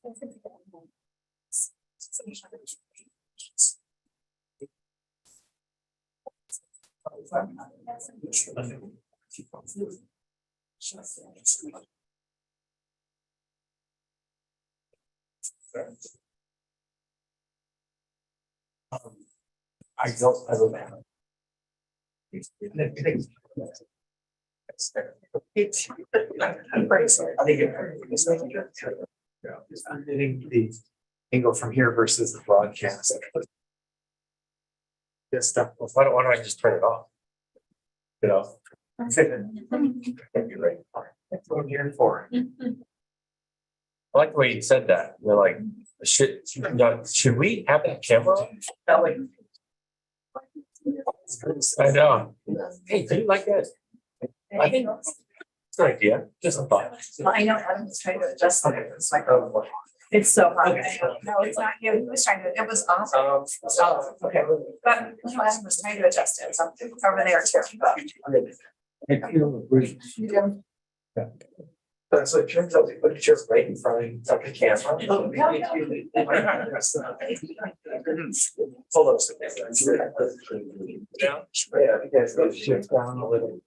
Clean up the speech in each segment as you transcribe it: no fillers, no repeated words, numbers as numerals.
I don't know. It's I think the angle from here versus the broadcast. This stuff. Why don't I just turn it off? You know. You're right. That's what I'm here for. I like the way you said that. You're like, should we have that camera on? I know. Hey, do you like that? I think it's an idea. Just a thought. Well, I know Adam's trying to adjust it. It's like, it's so hard. No, it's not you. He was trying to, it was awesome. Oh, okay. But Adam was trying to adjust it. So it's over there too. You do. So it turns out we put a chair right in front of the camera. Hold on. Yeah, because those shift down a little.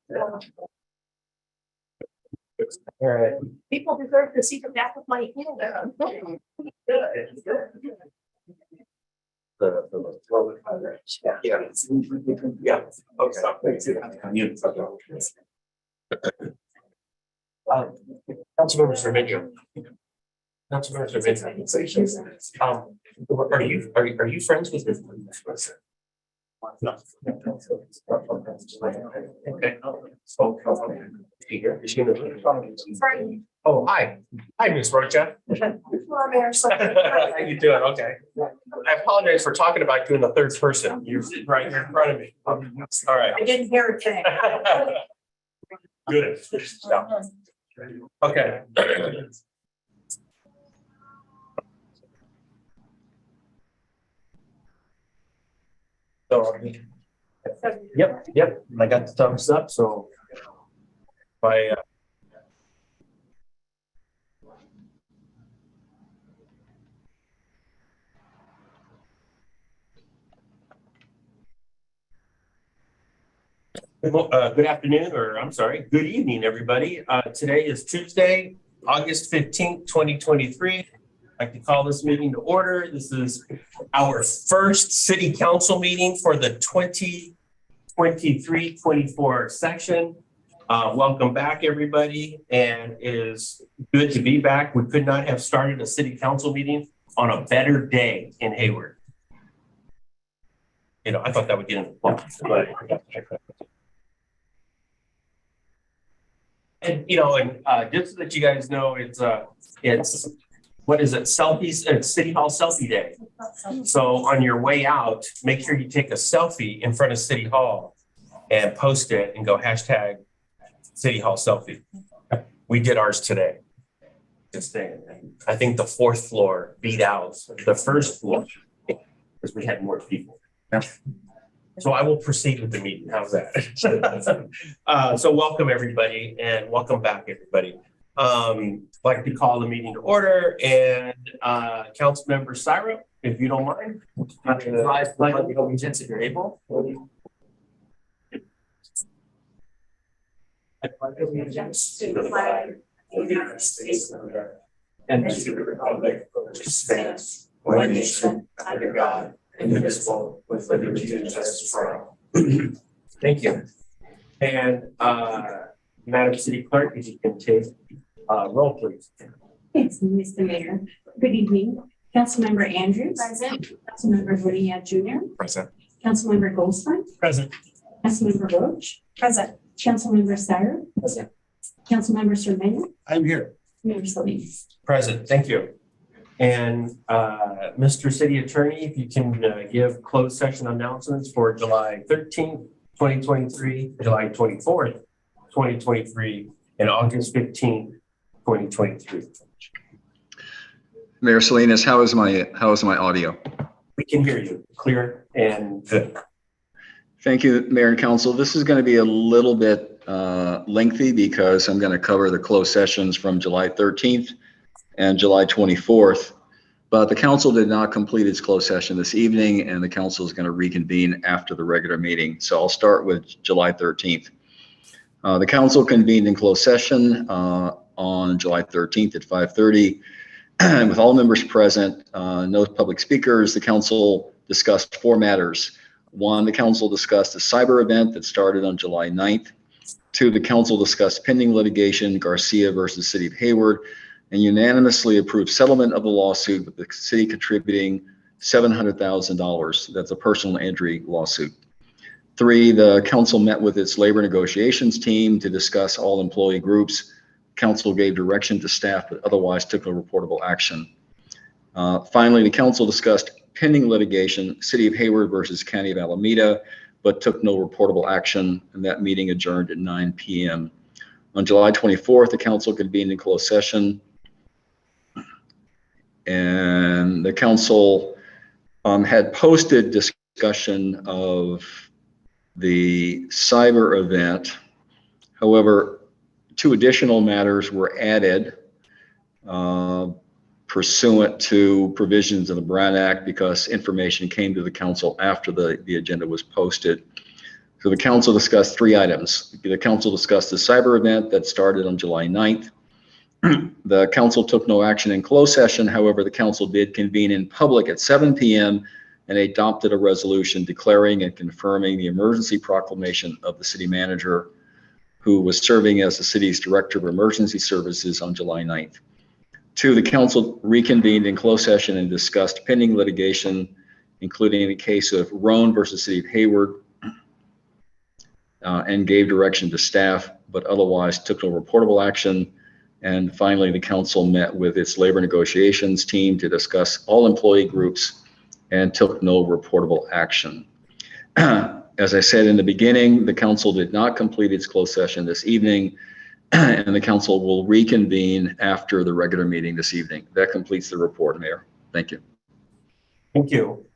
All right. People deserve to see the back of my hand. Yeah. Okay. Councilmember Sermenio. Councilmember Sermenio. Are you friends with this? No. Okay. Oh, hi. Hi, Ms. Rocha. How you doing? Okay. I apologize for talking about you in the third person. You're right here in front of me. All right. I didn't hear a thing. Good. Yeah. Okay. So, yep. I got the thumbs up. So, my good afternoon, or I'm sorry, good evening, everybody. Today is Tuesday, August 15th, 2023. I'd like to call this meeting to order. This is our first city council meeting for the 2023-24 section. Welcome back, everybody, and it is good to be back. We could not have started a city council meeting on a better day in Hayward. You know, I thought that would get in the And just so that you guys know, it's what is it? Selfies. It's City Hall Selfie Day. So on your way out, make sure you take a selfie in front of City Hall and post it and go hashtag City Hall Selfie. We did ours today. Just saying. I think the fourth floor beat out the first floor because we had more people. So I will proceed with the meeting. How's that? So welcome everybody and welcome back everybody. I'd like to call the meeting to order and Councilmember Syra, if you don't mind. Rise pledge of allegiance if you're able. I pledge allegiance to the flag of the United States of America and to the republic which stands one nation under God, indivisible, with liberty and justice for all. Thank you. And Madam City Clerk, if you can take roll, please. Thanks, Mr. Mayor. Good evening. Councilmember Andrews. Present. Councilmember Bonilla Jr. Present. Councilmember Goldstein. Present. Councilmember Roach. Present. Councilmember Syra. Present. Councilmember Sermenio. I'm here. Mayor Salim. Present. Thank you. And Mr. City Attorney, if you can give closed session announcements for July 13th, 2023, July 24th, 2023, and August 15th, 2023. Mayor Salinas, how is my audio? We can hear you clear and good. Thank you, Mayor and Council. This is going to be a little bit lengthy because I'm going to cover the closed sessions from July 13th and July 24th. But the council did not complete its closed session this evening, and the council is going to reconvene after the regular meeting. So I'll start with July 13th. The council convened in closed session on July 13th at 5:30. With all members present, no public speakers, the council discussed 4 matters. 1, the council discussed a cyber event that started on July 9th. 2, the council discussed pending litigation, Garcia versus City of Hayward, and unanimously approved settlement of the lawsuit with the city contributing $700,000. That's a personal injury lawsuit. 3, the council met with its labor negotiations team to discuss all employee groups. Council gave direction to staff, but otherwise took no reportable action. Finally, the council discussed pending litigation, City of Hayward versus County of Alameda, but took no reportable action, and that meeting adjourned at 9 p.m. On July 24th, the council convened in closed session, and the council had posted discussion of the cyber event. However, 2 additional matters were added pursuant to provisions of the Brown Act because information came to the council after the agenda was posted. So the council discussed 3 items. The council discussed the cyber event that started on July 9th. The council took no action in closed session. However, the council did convene in public at 7 p.m. and adopted a resolution declaring and confirming the emergency proclamation of the city manager, who was serving as the city's director of emergency services on July 9th. 2, the council reconvened in closed session and discussed pending litigation, including the case of Roan versus City of Hayward, and gave direction to staff, but otherwise took no reportable action. And finally, the council met with its labor negotiations team to discuss all employee groups and took no reportable action. As I said in the beginning, the council did not complete its closed session this evening, and the council will reconvene after the regular meeting this evening. That completes the report, Mayor. Thank you. Thank you.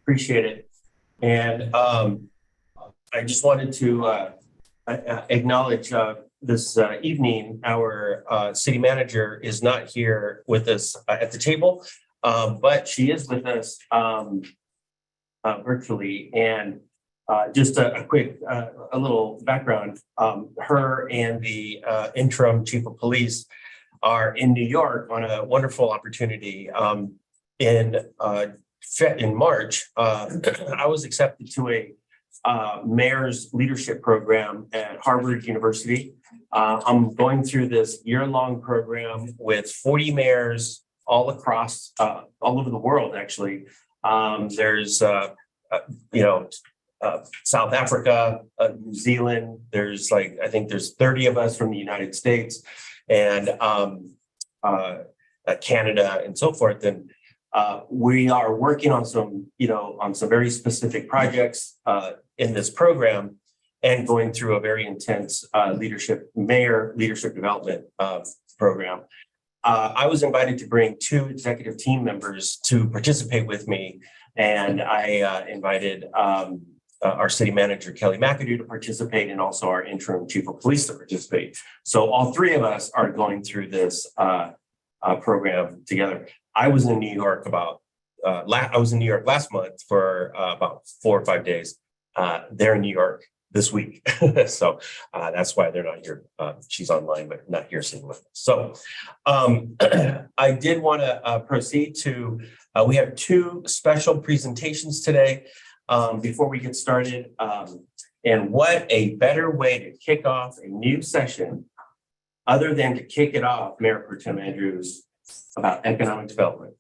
Appreciate it. And I just wanted to acknowledge this evening, our city manager is not here with us at the table, but she is with us virtually. And just a quick, a little background. Her and the interim chief of police are in New York on a wonderful opportunity. In March, I was accepted to a mayor's leadership program at Harvard University. I'm going through this year-long program with 40 mayors all across, all over the world, actually. There's, South Africa, New Zealand. There's I think there's 30 of us from the United States and Canada and so forth. And we are working on some, on some very specific projects in this program and going through a very intense mayor leadership development program. I was invited to bring 2 executive team members to participate with me, and I invited our city manager, Kelly McAdoo, to participate, and also our interim chief of police to participate. So all 3 of us are going through this program together. I was in New York last month for about 4 or 5 days. They're in New York this week. So that's why they're not here. She's online, but not here sitting with us. So I did want to proceed to, we have 2 special presentations today before we get started. And what a better way to kick off a new session other than to kick it off, Mayor Pro Tem Andrews, about economic development.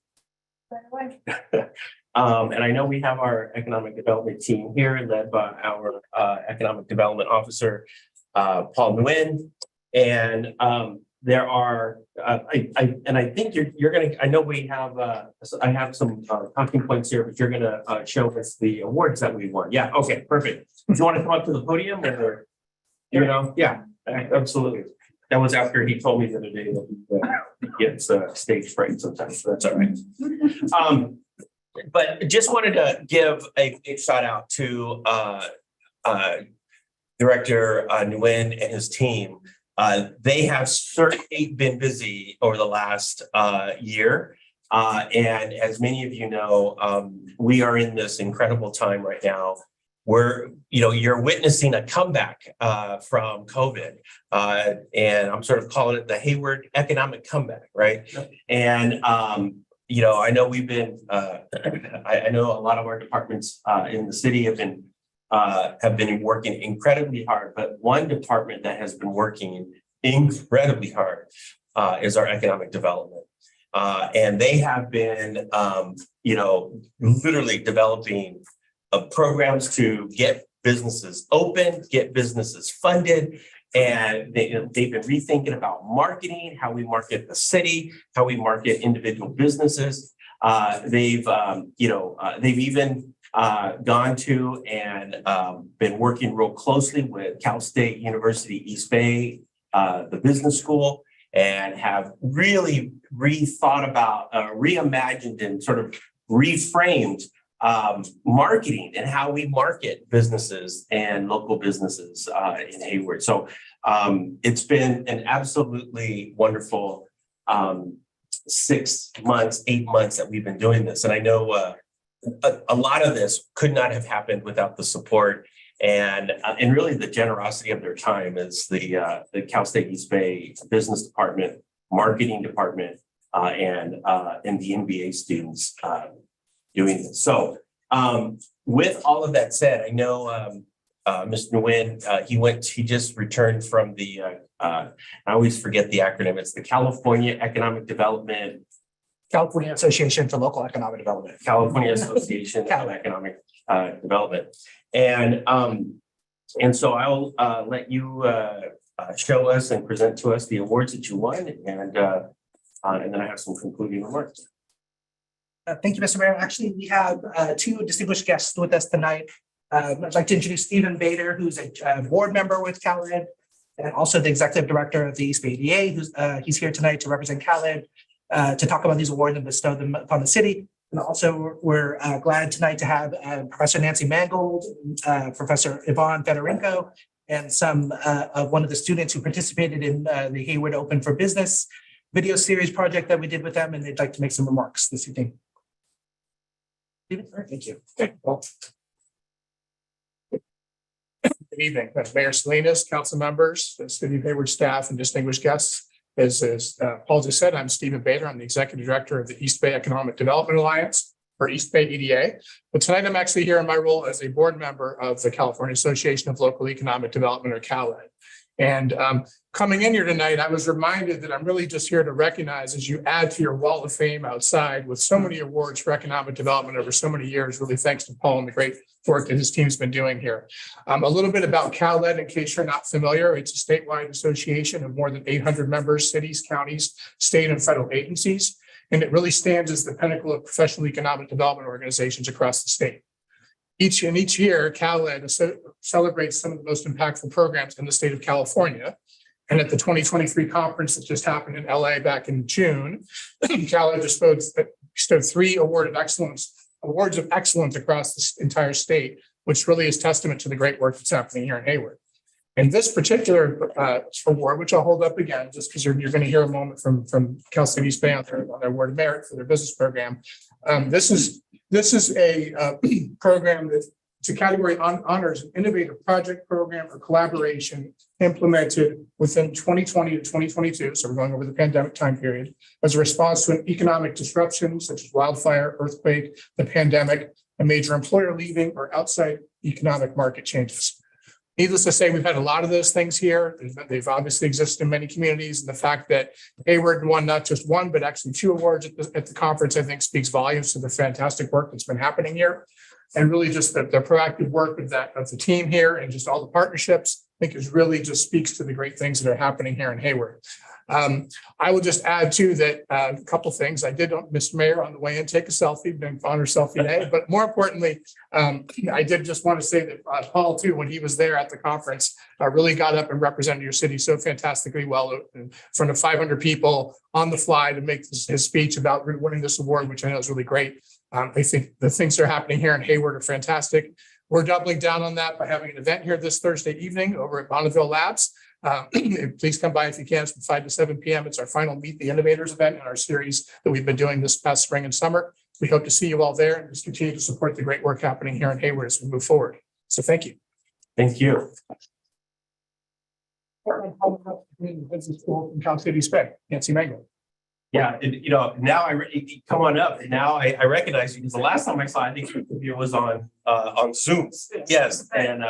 And I know we have our economic development team here led by our economic development officer, Paul Nguyen. And there are, I think you're going to, I know we have, I have some talking points here, but you're going to show us the awards that we won. Yeah. Okay, perfect. Do you want to come up to the podium or, yeah, absolutely. That was after he told me the other day that he gets stage fright sometimes, so that's all right. But just wanted to give a shout out to Director Nguyen and his team. They have certainly been busy over the last year. And as many of you know, we are in this incredible time right now where, you're witnessing a comeback from COVID. And I'm sort of calling it the Hayward economic comeback, right? And, I know we've been, I know a lot of our departments in the city have been working incredibly hard, but one department that has been working incredibly hard is our economic development. And they have been, literally developing programs to get businesses open, get businesses funded. And they've been rethinking about marketing, how we market the city, how we market individual businesses. They've even gone to and been working real closely with Cal State University East Bay, the business school, and have really rethought about, reimagined and sort of reframed marketing and how we market businesses and local businesses in Hayward. So it's been an absolutely wonderful 6 months, 8 months that we've been doing this. And I know a lot of this could not have happened without the support and really the generosity of their time as the Cal State East Bay Business Department, Marketing Department, and the MBA students doing this. So with all of that said, I know Mr. Nguyen, he just returned from the, I always forget the acronym, it's the California Economic Development. California Association for Local Economic Development. California Association of Economic Development. And so I'll let you show us and present to us the awards that you won, and then I have some concluding remarks. Thank you, Mr. Mayor. Actually, we have two distinguished guests with us tonight. I'd like to introduce Stephen Bader, who's a board member with CalEd, and also the executive director of the East Bay EDA, he's here tonight to represent CalEd, to talk about these awards and bestow them upon the city. And also, we're glad tonight to have Professor Nancy Mangold, Professor Yvonne Fedorenko, and some of one of the students who participated in the Hayward Open for Business video series project that we did with them, and they'd like to make some remarks this evening. Thank you. Good evening, Mayor Salinas, council members, the City of Hayward staff, and distinguished guests. As Paul just said, I'm Stephen Bader. I'm the executive director of the East Bay Economic Development Alliance, or East Bay EDA. But tonight I'm actually here in my role as a board member of the California Association of Local Economic Development, or CalEd. And coming in here tonight, I was reminded that I'm really just here to recognize, as you add to your wall of fame outside with so many awards for economic development over so many years, really thanks to Paul and the great work that his team's been doing here. A little bit about CalEd, in case you're not familiar. It's a statewide association of more than 800 members, cities, counties, state and federal agencies. And it really stands as the pinnacle of professional economic development organizations across the state. Each year, CalEd celebrates some of the most impactful programs in the state of California. And at the 2023 conference that just happened in LA back in June, CalEd bestowed 3 awards of excellence across the entire state, which really is testament to the great work that's happening here in Hayward. And this particular award, which I'll hold up again, just because you're going to hear a moment from Cal State East Bay on their award of merit for their business program. This is a program that it's a category honors an innovative project, program, or collaboration implemented within 2020 to 2022. So we're going over the pandemic time period as a response to an economic disruption such as wildfire, earthquake, the pandemic, a major employer leaving, or outside economic market changes. Needless to say, we've had a lot of those things here. They've obviously existed in many communities. And the fact that Hayward won not just one, but actually 2 awards at the conference, I think speaks volumes to the fantastic work that's been happening here. And really just the proactive work of the team here and just all the partnerships, I think is really just speaks to the great things that are happening here in Hayward. I will just add too that a couple things. I did, Mr. Mayor, on the way in, take a selfie, been honor selfie day. But more importantly, I did just want to say that Paul too, when he was there at the conference, really got up and represented your city so fantastically well in front of 500 people on the fly to make his speech about winning this award, which I know is really great. I think the things that are happening here in Hayward are fantastic. We're doubling down on that by having an event here this Thursday evening over at Bonneville Labs. Please come by if you can. It's from 5 to 7 p.m. It's our final Meet the Innovators event in our series that we've been doing this past spring and summer. We hope to see you all there and just continue to support the great work happening here in Hayward as we move forward. So thank you. Thank you. Business School from Cal City East Bay, Nancy Mango. Yeah, now come on up. Now I recognize you because the last time I saw, I think it was on Zoom. Yes, and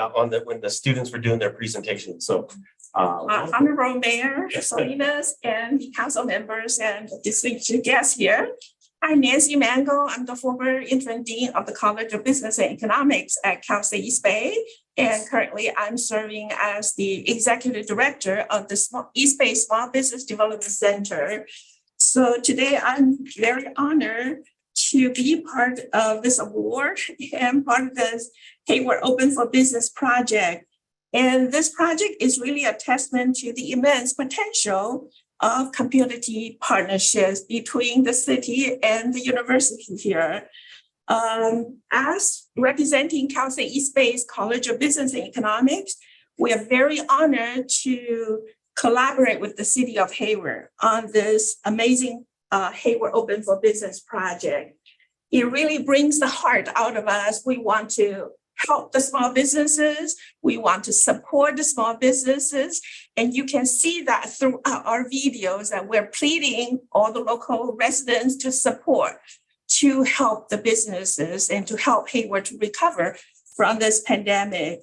when the students were doing their presentation. So Honorable Mayor Salinas and council members and distinguished guests here. I'm Nancy Mango. I'm the former interim dean of the College of Business and Economics at Cal State East Bay. And currently I'm serving as the executive director of the East Bay Small Business Development Center. So today I'm very honored to be part of this award and part of this Hayward Open for Business project. And this project is really a testament to the immense potential of community partnerships between the city and the university here. As representing Cal State East Bay's College of Business and Economics, we are very honored to collaborate with the city of Hayward on this amazing Hayward Open for Business project. It really brings the heart out of us. We want to help the small businesses. We want to support the small businesses. And you can see that throughout our videos that we're pleading all the local residents to support, to help the businesses and to help Hayward to recover from this pandemic.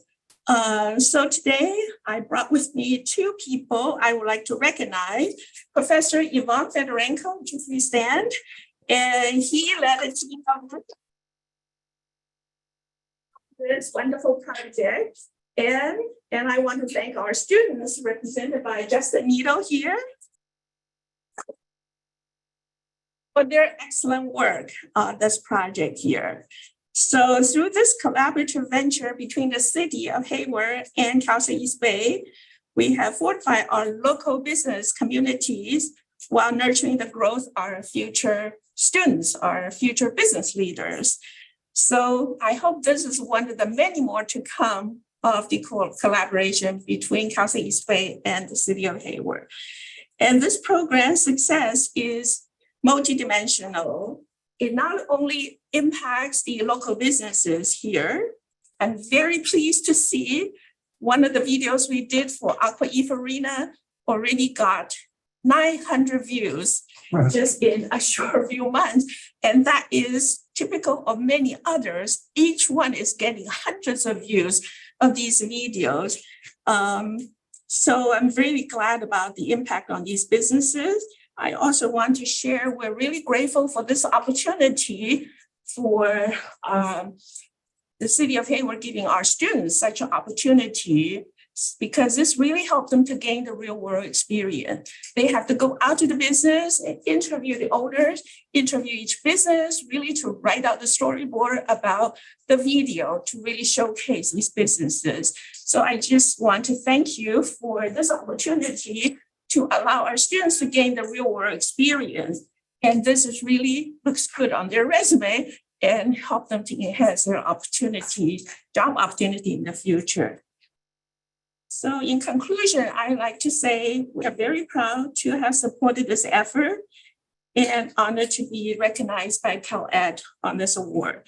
So today I brought with me two people I would like to recognize. Professor Yvonne Fedorenko, would you please stand? And he led a team of this wonderful project. And I want to thank our students represented by Justin Needle here for their excellent work on this project here. So through this collaborative venture between the city of Hayward and Cal State East Bay, we have fortified our local business communities while nurturing the growth of our future students, our future business leaders. So I hope this is one of the many more to come of the collaboration between Cal State East Bay and the city of Hayward. And this program's success is multidimensional. It not only impacts the local businesses here. I'm very pleased to see one of the videos we did for Aqua Eve Arena already got 900 views just in a short few months. And that is typical of many others. Each one is getting hundreds of views of these videos. So I'm really glad about the impact on these businesses. I also want to share, we're really grateful for this opportunity for the city of Hayward giving our students such an opportunity, because this really helped them to gain the real world experience. They have to go out to the business and interview the owners, interview each business, really to write out the storyboard about the video to really showcase these businesses. So I just want to thank you for this opportunity to allow our students to gain the real world experience. And this is really looks good on their resume and help them to enhance their opportunities, job opportunity in the future. So in conclusion, I'd like to say we are very proud to have supported this effort and honored to be recognized by CalEd on this award.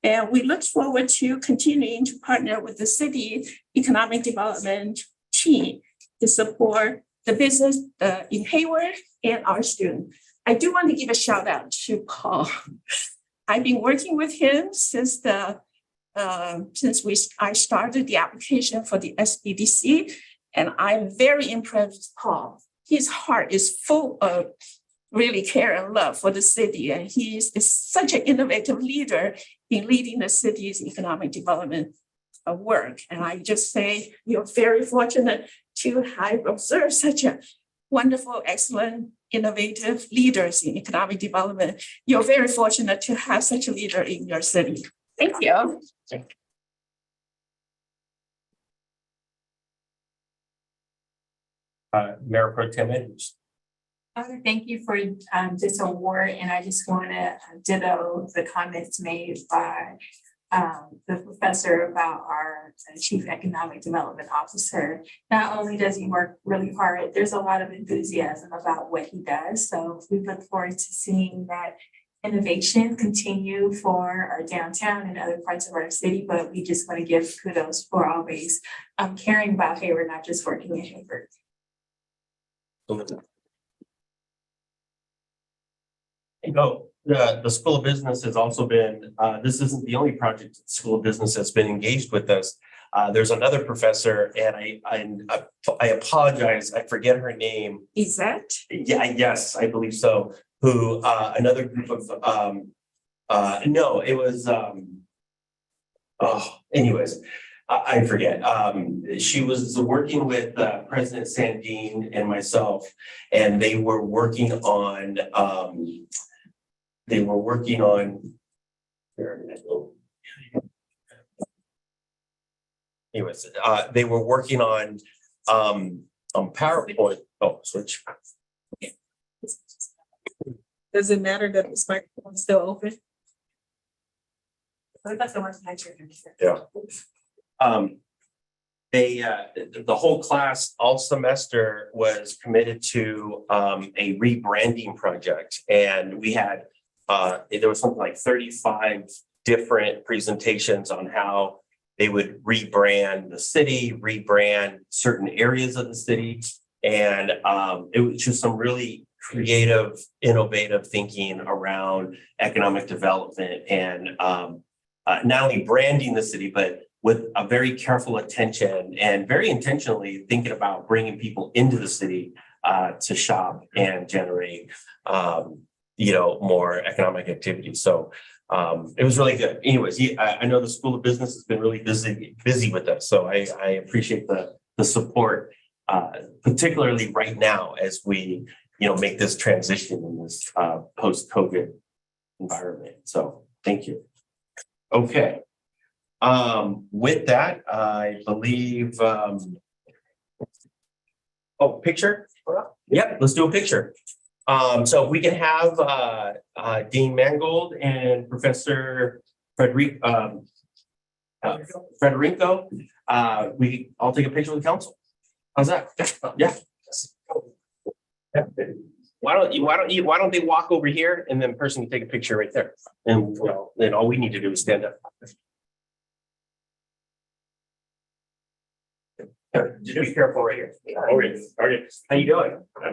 And we look forward to continuing to partner with the city economic development team to support the business in Hayward and our students. I do want to give a shout out to Paul. I've been working with him since I started the application for the SBDC, and I'm very impressed with Paul. His heart is full of really care and love for the city, and he is such an innovative leader in leading the city's economic development work. And I just say you're very fortunate to have observed such a wonderful, excellent, innovative leaders in economic development. You're very fortunate to have such a leader in your city. Thank you. Mayor Pro Tem Andrews. Father, thank you for this award, and I just want to ditto the comments made by the professor about our chief economic development officer. Not only does he work really hard, there's a lot of enthusiasm about what he does. So we look forward to seeing that innovation continue for our downtown and other parts of our city, but we just want to give kudos for always caring about Hayward, not just working in Hayward. You know, the School of Business has also been, this isn't the only project the School of Business has been engaged with us. There's another professor, and I apologize, I forget her name. Is that? Yeah, yes, I believe so. Who, another group of, no, it was, anyways, I forget. She was working with President Sandine and myself, and they were working on, anyways, they were working on PowerPoint. Oh, switch. Does it matter that this microphone is still open? That's the one picture. Yeah. The whole class all semester was committed to a rebranding project, and we had there was something like 35 different presentations on how they would rebrand the city, rebrand certain areas of the city, and it was just some really creative, innovative thinking around economic development and not only branding the city, but with a very careful attention and very intentionally thinking about bringing people into the city to shop and generate, more economic activity. So it was really good. Anyways, I know the School of Business has been really busy with us. So I appreciate the support, particularly right now as we, make this transition in this post-COVID environment. So thank you. Okay. With that, I believe, picture? Yep, let's do a picture. So if we can have Dean Mangold and Professor Federico, I'll take a picture with the council. How's that? Yeah. Why don't they walk over here and then person can take a picture right there? And then all we need to do is stand up. Just be careful right here. How you doing? How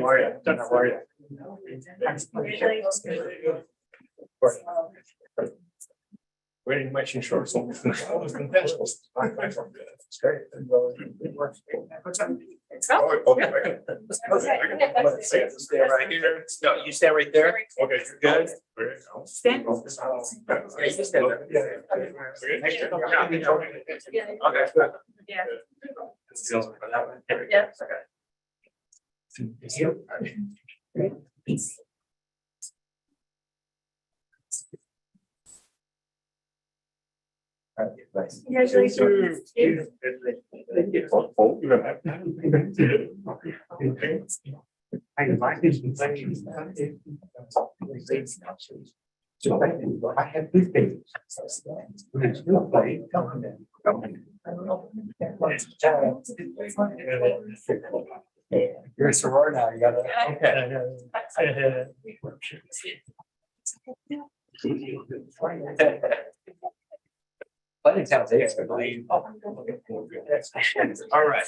are you? Wearing matching shorts. It's great. Stay right here. No, you stand right there. Okay, good. Stand. Yeah, you can stand there. Okay, good. Yeah. Yeah. Congratulations. I have big babies. You're a soror now, you gotta. Okay. Plenty of towns, I believe. All right.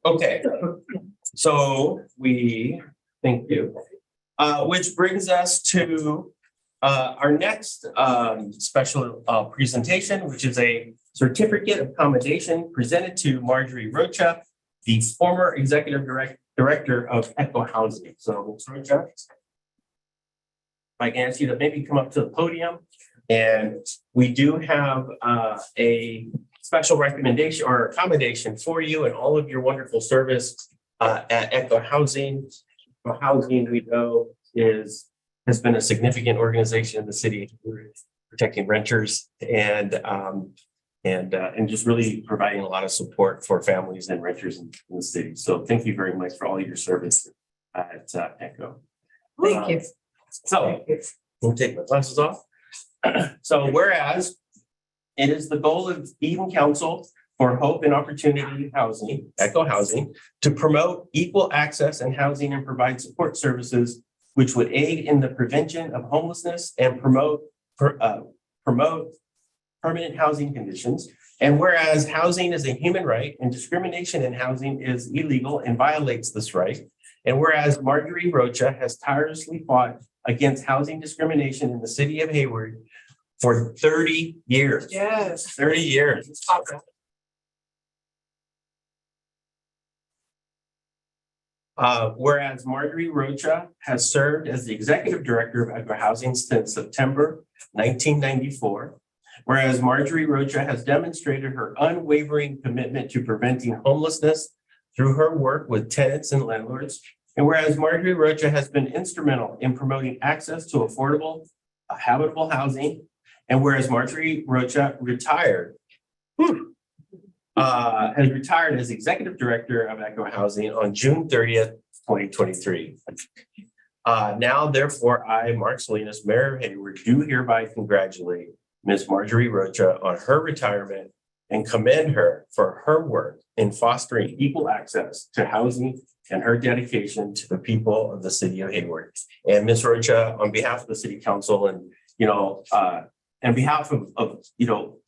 Okay, so thank you. Which brings us to our next special presentation, which is a certificate of commendation presented to Marjorie Rocha, the former executive director of Echo Housing. So, Ms. Rocha, if I can ask you to maybe come up to the podium. And we do have a special recommendation or accommodation for you and all of your wonderful service at Echo Housing. Echo Housing, we know, has been a significant organization in the city, protecting renters and just really providing a lot of support for families and renters in the city. So thank you very much for all your service at Echo. Thank you. So we'll take my glasses off. So whereas it is the goal of Eden Council for Hope and Opportunity Housing, Echo Housing, to promote equal access and housing and provide support services which would aid in the prevention of homelessness and promote permanent housing conditions. And whereas housing is a human right and discrimination in housing is illegal and violates this right. And whereas Marjorie Rocha has tirelessly fought against housing discrimination in the city of Hayward for 30 years. Yes. 30 years. Whereas Marjorie Rocha has served as the executive director of Echo Housing since September 1994. Whereas Marjorie Rocha has demonstrated her unwavering commitment to preventing homelessness through her work with tenants and landlords. And whereas Marjorie Rocha has been instrumental in promoting access to affordable, habitable housing. And whereas Marjorie Rocha has retired as executive director of Echo Housing on June 30th, 2023. Now, therefore, I, Mark Salinas, Mayor of Hayward, do hereby congratulate Ms. Marjorie Rocha on her retirement and commend her for her work in fostering equal access to housing and her dedication to the people of the city of Hayward. And Ms. Rocha, on behalf of the city council and, on behalf of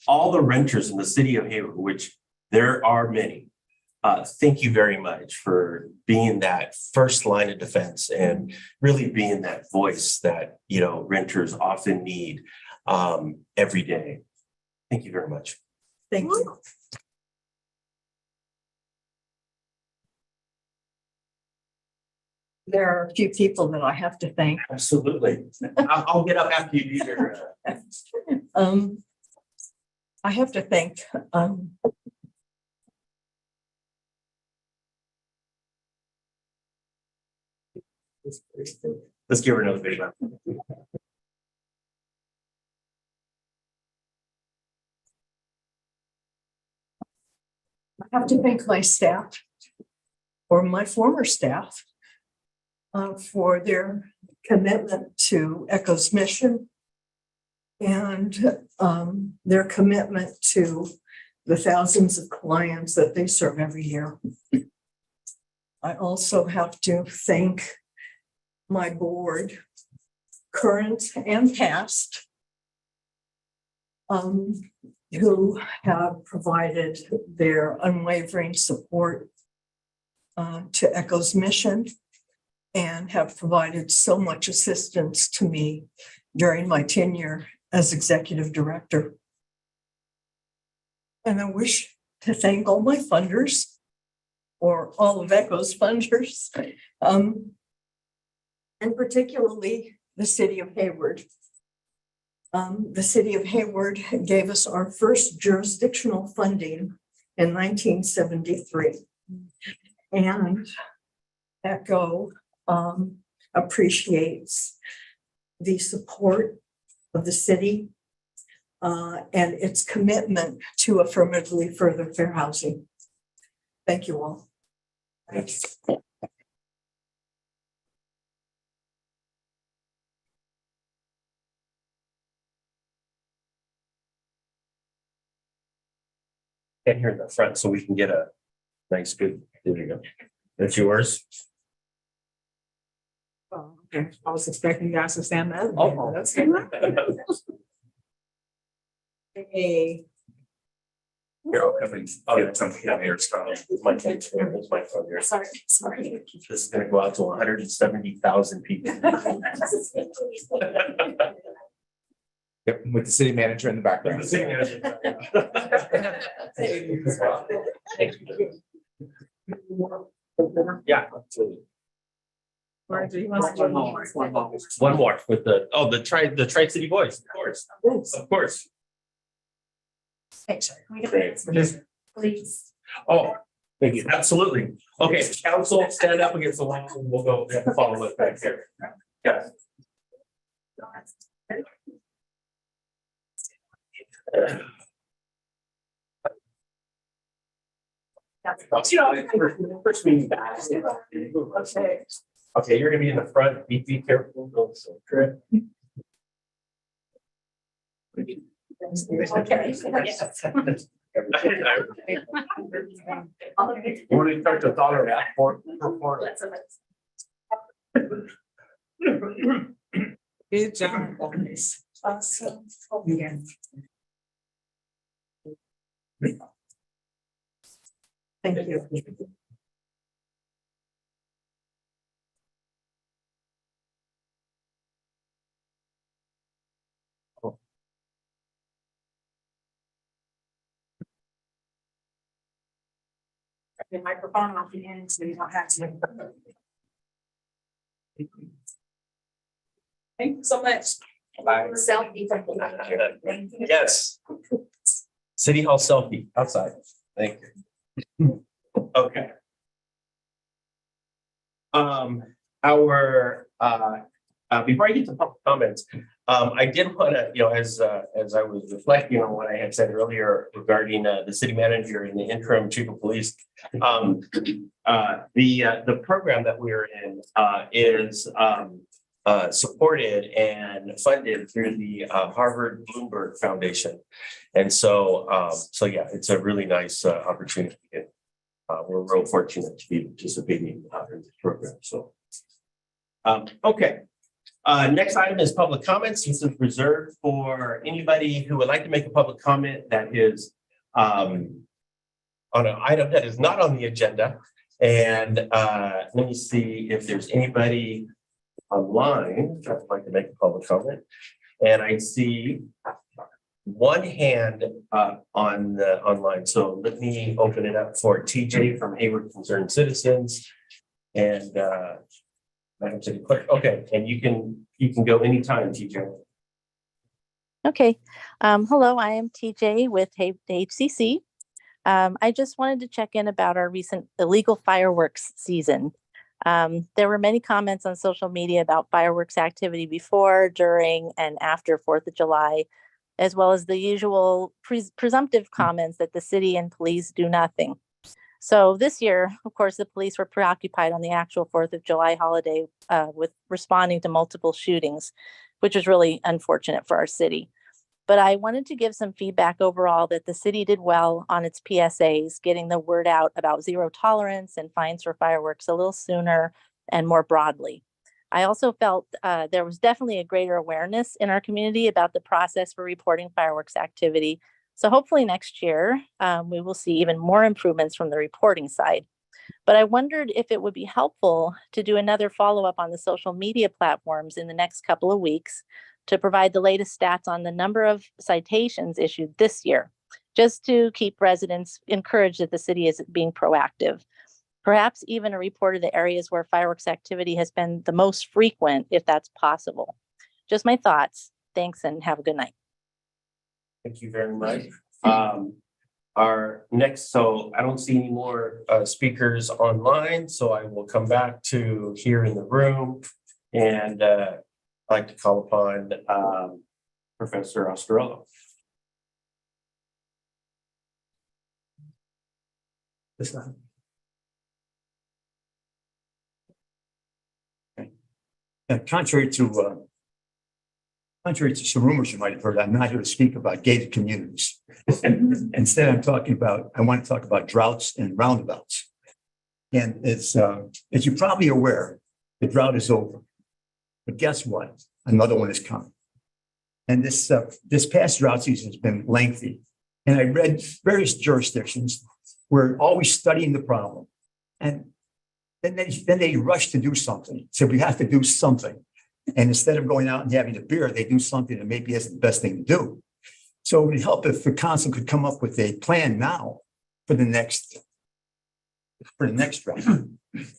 all the renters in the city of Hayward, which there are many, thank you very much for being that first line of defense and really being that voice that, renters often need every day. Thank you very much. Thank you. There are a few people that I have to thank. Absolutely. I'll get up after you do your. I have to thank Let's give her another big round. I have to thank my staff or my former staff for their commitment to Echo's mission and their commitment to the thousands of clients that they serve every year. I also have to thank my board, current and past, who have provided their unwavering support to Echo's mission and have provided so much assistance to me during my tenure as executive director. And I wish to thank all my funders, or all of Echo's funders, and particularly the city of Hayward. The city of Hayward gave us our first jurisdictional funding in 1973. And Echo appreciates the support of the city and its commitment to affirmatively further fair housing. Thank you all. Thanks. Get here in the front so we can get a nice good, there you go. That's yours. Oh, okay. I was expecting you guys to stand there. Oh. That's good. Hey. Here, I'll come and get something down here, Scott. My phone here. Sorry. This is gonna go out to 170,000 people. Yep, with the city manager in the background. Yeah, absolutely. One more with the Tri-City Boys, of course. Thanks. Great. Please. Oh, thank you. Absolutely. Okay, council, stand up against the wall and we'll go follow it back there. Yes. First meeting back. Okay, you're gonna be in the front. Be careful. Don't trip. Only start to tolerate for. Good job, guys. Awesome. Thank you. The microphone off the end, so you don't have to. Thank you so much. Bye. Selfie. Yes. City Hall selfie outside. Thank you. Okay. Before I get to public comments, I did want to, as I was reflecting on what I had said earlier regarding the city manager and the interim chief of police. The program that we're in is supported and funded through the Harvard Bloomberg Foundation. And so yeah, it's a really nice opportunity. We're real fortunate to be participating in this program. So, okay. Next item is public comments. This is reserved for anybody who would like to make a public comment that is on an item that is not on the agenda. And let me see if there's anybody online that would like to make a public comment. And I see one hand on the online. So let me open it up for TJ from Hayward Concerned Citizens. And Madam City Clerk. Okay, and you can go anytime, TJ. Okay. Hello, I am TJ with HCC. I just wanted to check in about our recent illegal fireworks season. There were many comments on social media about fireworks activity before, during, and after 4th of July, as well as the usual presumptive comments that the city and police do nothing. So this year, of course, the police were preoccupied on the actual 4th of July holiday with responding to multiple shootings, which was really unfortunate for our city. But I wanted to give some feedback overall that the city did well on its PSAs, getting the word out about zero tolerance and fines for fireworks a little sooner and more broadly. I also felt there was definitely a greater awareness in our community about the process for reporting fireworks activity. So hopefully next year, we will see even more improvements from the reporting side. But I wondered if it would be helpful to do another follow-up on the social media platforms in the next couple of weeks to provide the latest stats on the number of citations issued this year, just to keep residents encouraged that the city is being proactive. Perhaps even a report of the areas where fireworks activity has been the most frequent, if that's possible. Just my thoughts. Thanks and have a good night. Thank you very much. Our next, so I don't see any more speakers online, so I will come back to here in the room and I'd like to call upon Professor Ostrello. This one. Contrary to some rumors you might have heard, I'm not here to speak about gated communities. Instead, I want to talk about droughts and roundabouts. And it's, as you're probably aware, the drought is over. But guess what? Another one is coming. And this past drought season has been lengthy. And I read various jurisdictions were always studying the problem. And then they rush to do something. So we have to do something. And instead of going out and having a beer, they do something that maybe isn't the best thing to do. So it would help if the council could come up with a plan now for the next drought.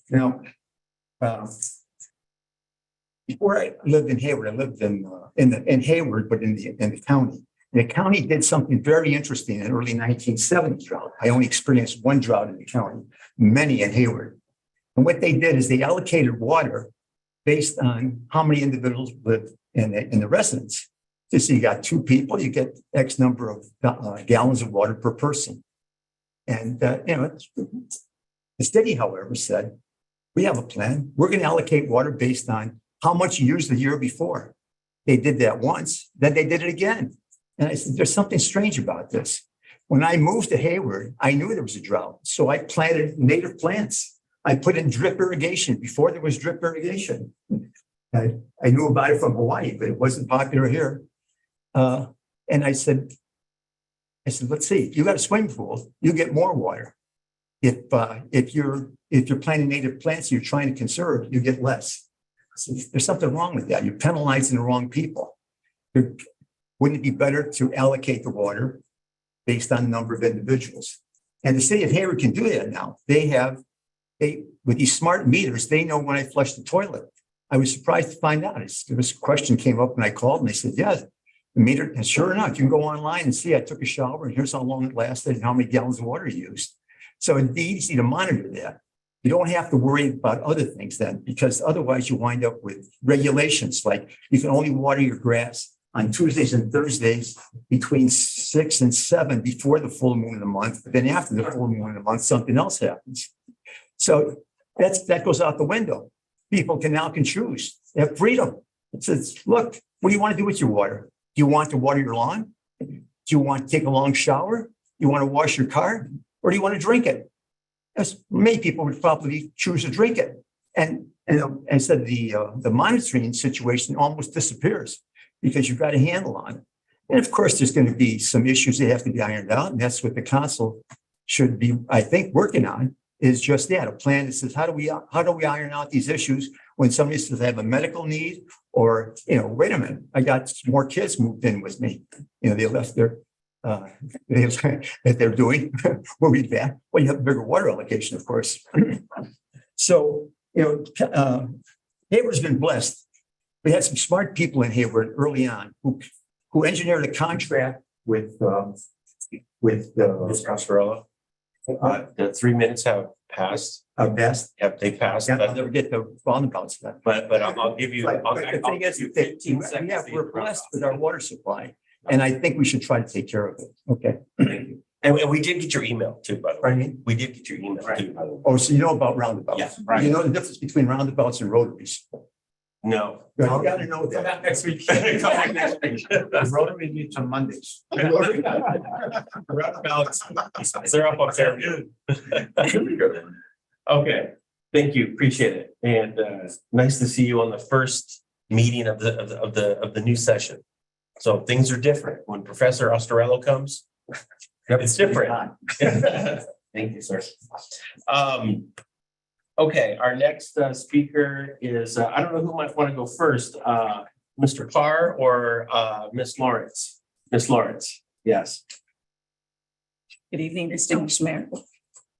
Now, before I lived in Hayward, I lived in Hayward, but in the county. And the county did something very interesting in the early 1970s drought. I only experienced one drought in the county, many in Hayward. And what they did is they allocated water based on how many individuals live in the residence. So you got 2 people, you get X number of gallons of water per person. And the city, however, said, we have a plan. We're going to allocate water based on how much you used the year before. They did that once, then they did it again. And I said, there's something strange about this. When I moved to Hayward, I knew there was a drought. So I planted native plants. I put in drip irrigation before there was drip irrigation. I knew about it from Hawaii, but it wasn't popular here. And I said, let's see, you got a swimming pool, you get more water. If you're planting native plants, you're trying to conserve, you get less. So there's something wrong with that. You're penalizing the wrong people. Wouldn't it be better to allocate the water based on the number of individuals? And the city of Hayward can do that now. With these smart meters, they know when I flush the toilet. I was surprised to find out. This question came up when I called and they said, yeah, the meter, and sure enough, you can go online and see I took a shower and here's how long it lasted and how many gallons of water you used. So it'd be easy to monitor that. You don't have to worry about other things then, because otherwise you wind up with regulations like you can only water your grass on Tuesdays and Thursdays between 6 and 7 before the full moon of the month. But then after the full moon of the month, something else happens. So that goes out the window. People can choose. They have freedom. It says, look, what do you want to do with your water? Do you want to water your lawn? Do you want to take a long shower? You want to wash your car? Or do you want to drink it? As many people would probably choose to drink it. And instead the monitoring situation almost disappears because you've got a handle on it. And of course, there's going to be some issues that have to be ironed out. And that's what the council should be, I think, working on, is just that, a plan that says, how do we iron out these issues when somebody says they have a medical need, or, wait a minute, I got more kids moved in with me. They left their, that they're doing, we'll be back. Well, you have a bigger water allocation, of course. So, Hayward's been blessed. We had some smart people in Hayward early on who engineered a contract with Ms. Coscarello. The 3 minutes have passed. Best. Yep, they passed. Yeah, I'll never get the roundabouts done. But I'll give you. But the thing is, 15 seconds. yeah, we're blessed with our water supply, and I think we should try to take care of it. Okay. And we did get your email too, by the way. Pardon me? We did get your email too. by the way. Oh, so you know about roundabouts? Yeah, right. You know the difference between roundabouts and rotaries? No. You gotta know that. Next week. The rotary meets on Mondays. Roundabouts. They're up there. Okay, thank you, appreciate it. And nice to see you on the first meeting of the new session. So things are different. When Professor Ostarello comes, it's different. Thank you, sir. Okay, our next speaker is, I don't know who might want to go first, Mr. Carr or Ms. Lawrence? Ms. Lawrence, yes. Good evening, distinguished mayor.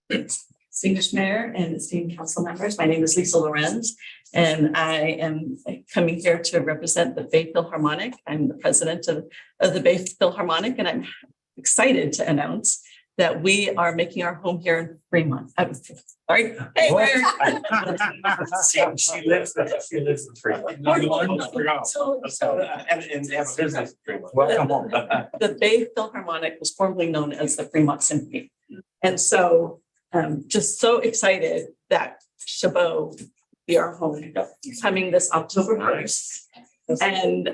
Distinguished mayor and esteemed council members. My name is Lisa Lorenz, and I am coming here to represent the Bay Philharmonic. I'm the president of the Bay Philharmonic, and I'm excited to announce that we are making our home here in Fremont. Sorry. Hey, where? She lives in Fremont. And they have a business in Fremont. Welcome home. The Bay Philharmonic was formerly known as the Fremont Symphony. And so just so excited that Chabot be our home coming this October 1st. And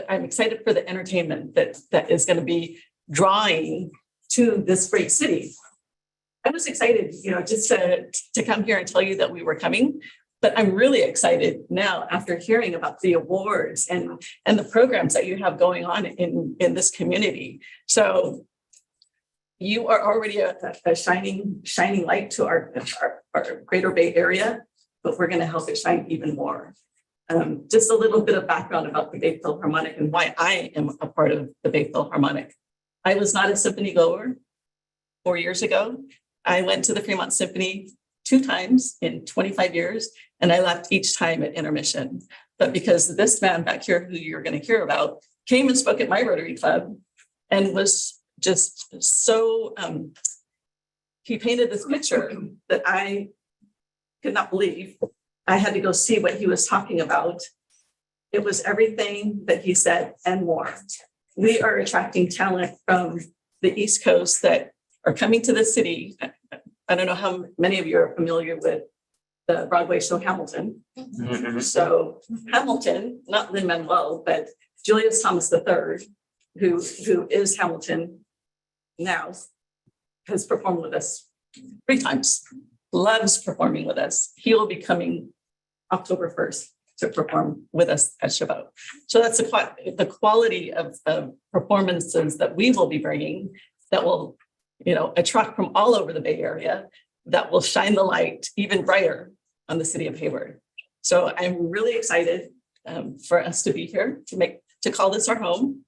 I'm excited for the entertainment that is going to be drawing to this great city. I was excited, just to come here and tell you that we were coming, but I'm really excited now after hearing about the awards and the programs that you have going on in this community. So you are already a shining light to our Greater Bay Area, but we're going to help it shine even more. Just a little bit of background about the Bay Philharmonic and why I am a part of the Bay Philharmonic. I was not a symphony goer 4 years ago. I went to the Fremont Symphony 2 times in 25 years, and I left each time at intermission. But because this man back here, who you're going to hear about, came and spoke at my Rotary Club and was just so, he painted this picture that I could not believe. I had to go see what he was talking about. It was everything that he said and more. We are attracting talent from the East Coast that are coming to the city. I don't know how many of you are familiar with the Broadway show Hamilton. So Hamilton, not Lin-Manuel, but Julius Thomas III, who is Hamilton now, has performed with us 3 times, loves performing with us. He will be coming October 1st to perform with us at Chabot. So that's the quality of performances that we will be bringing that will, attract from all over the Bay Area, that will shine the light even brighter on the city of Hayward. So I'm really excited for us to be here, to call this our home,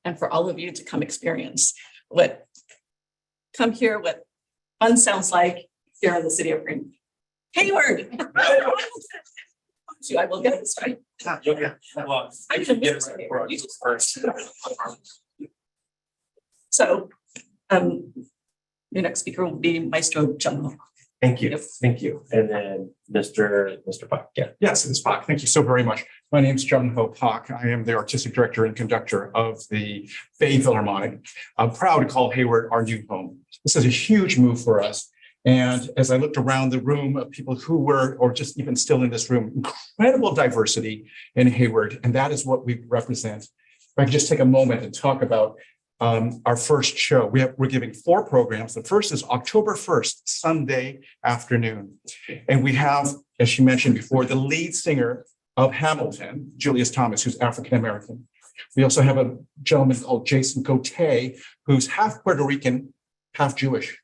and for all of you to come experience what fun sounds like here in the city of Hayward. I will get this right. Well, I should get it right for us first. So, your next speaker will be Maestro John. Thank you. Thank you. And then Mr. Pak. Yeah. Yes, it is Pak. Thank you so very much. My name is Jung Ho Pak. I am the artistic director and conductor of the Bay Philharmonic. I'm proud to call Hayward our new home. This is a huge move for us. And as I looked around the room of people who were, or just even still in this room, incredible diversity in Hayward. And that is what we represent. If I could just take a moment and talk about our first show. We're giving 4 programs. The first is October 1st, Sunday afternoon. And we have, as she mentioned before, the lead singer of Hamilton, Julius Thomas, who's African-American. We also have a gentleman called Jason Gauthier, who's half Puerto Rican, half Jewish.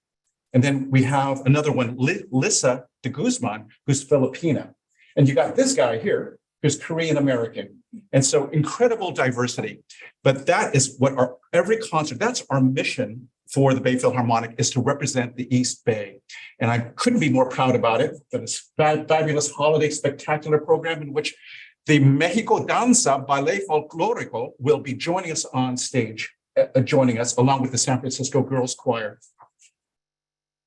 And then we have another one, Lisa de Guzman, who's Filipina. And you got this guy here, who's Korean American. And so incredible diversity. But that is what every concert, that's our mission for the Bay Philharmonic, is to represent the East Bay. And I couldn't be more proud about it. For this fabulous holiday spectacular program in which the Mexico Danza Ballet Folklorico will be joining us on stage, along with the San Francisco Girls Choir.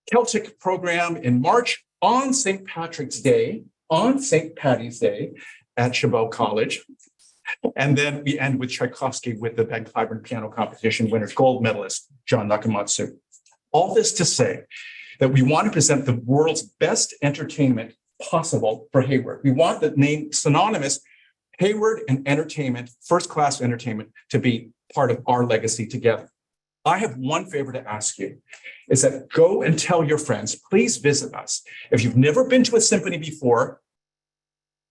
Celtic program in March on St. Patrick's Day, on St. Patty's Day at Chabot College. And then we end with Tchaikovsky with the Van Cliburn piano competition winner, gold medalist, John Nakamatsu. All this to say that we want to present the world's best entertainment possible for Hayward. We want the name synonymous, Hayward and entertainment, first-class entertainment, to be part of our legacy together. I have one favor to ask you, is that go and tell your friends, please visit us. If you've never been to a symphony before,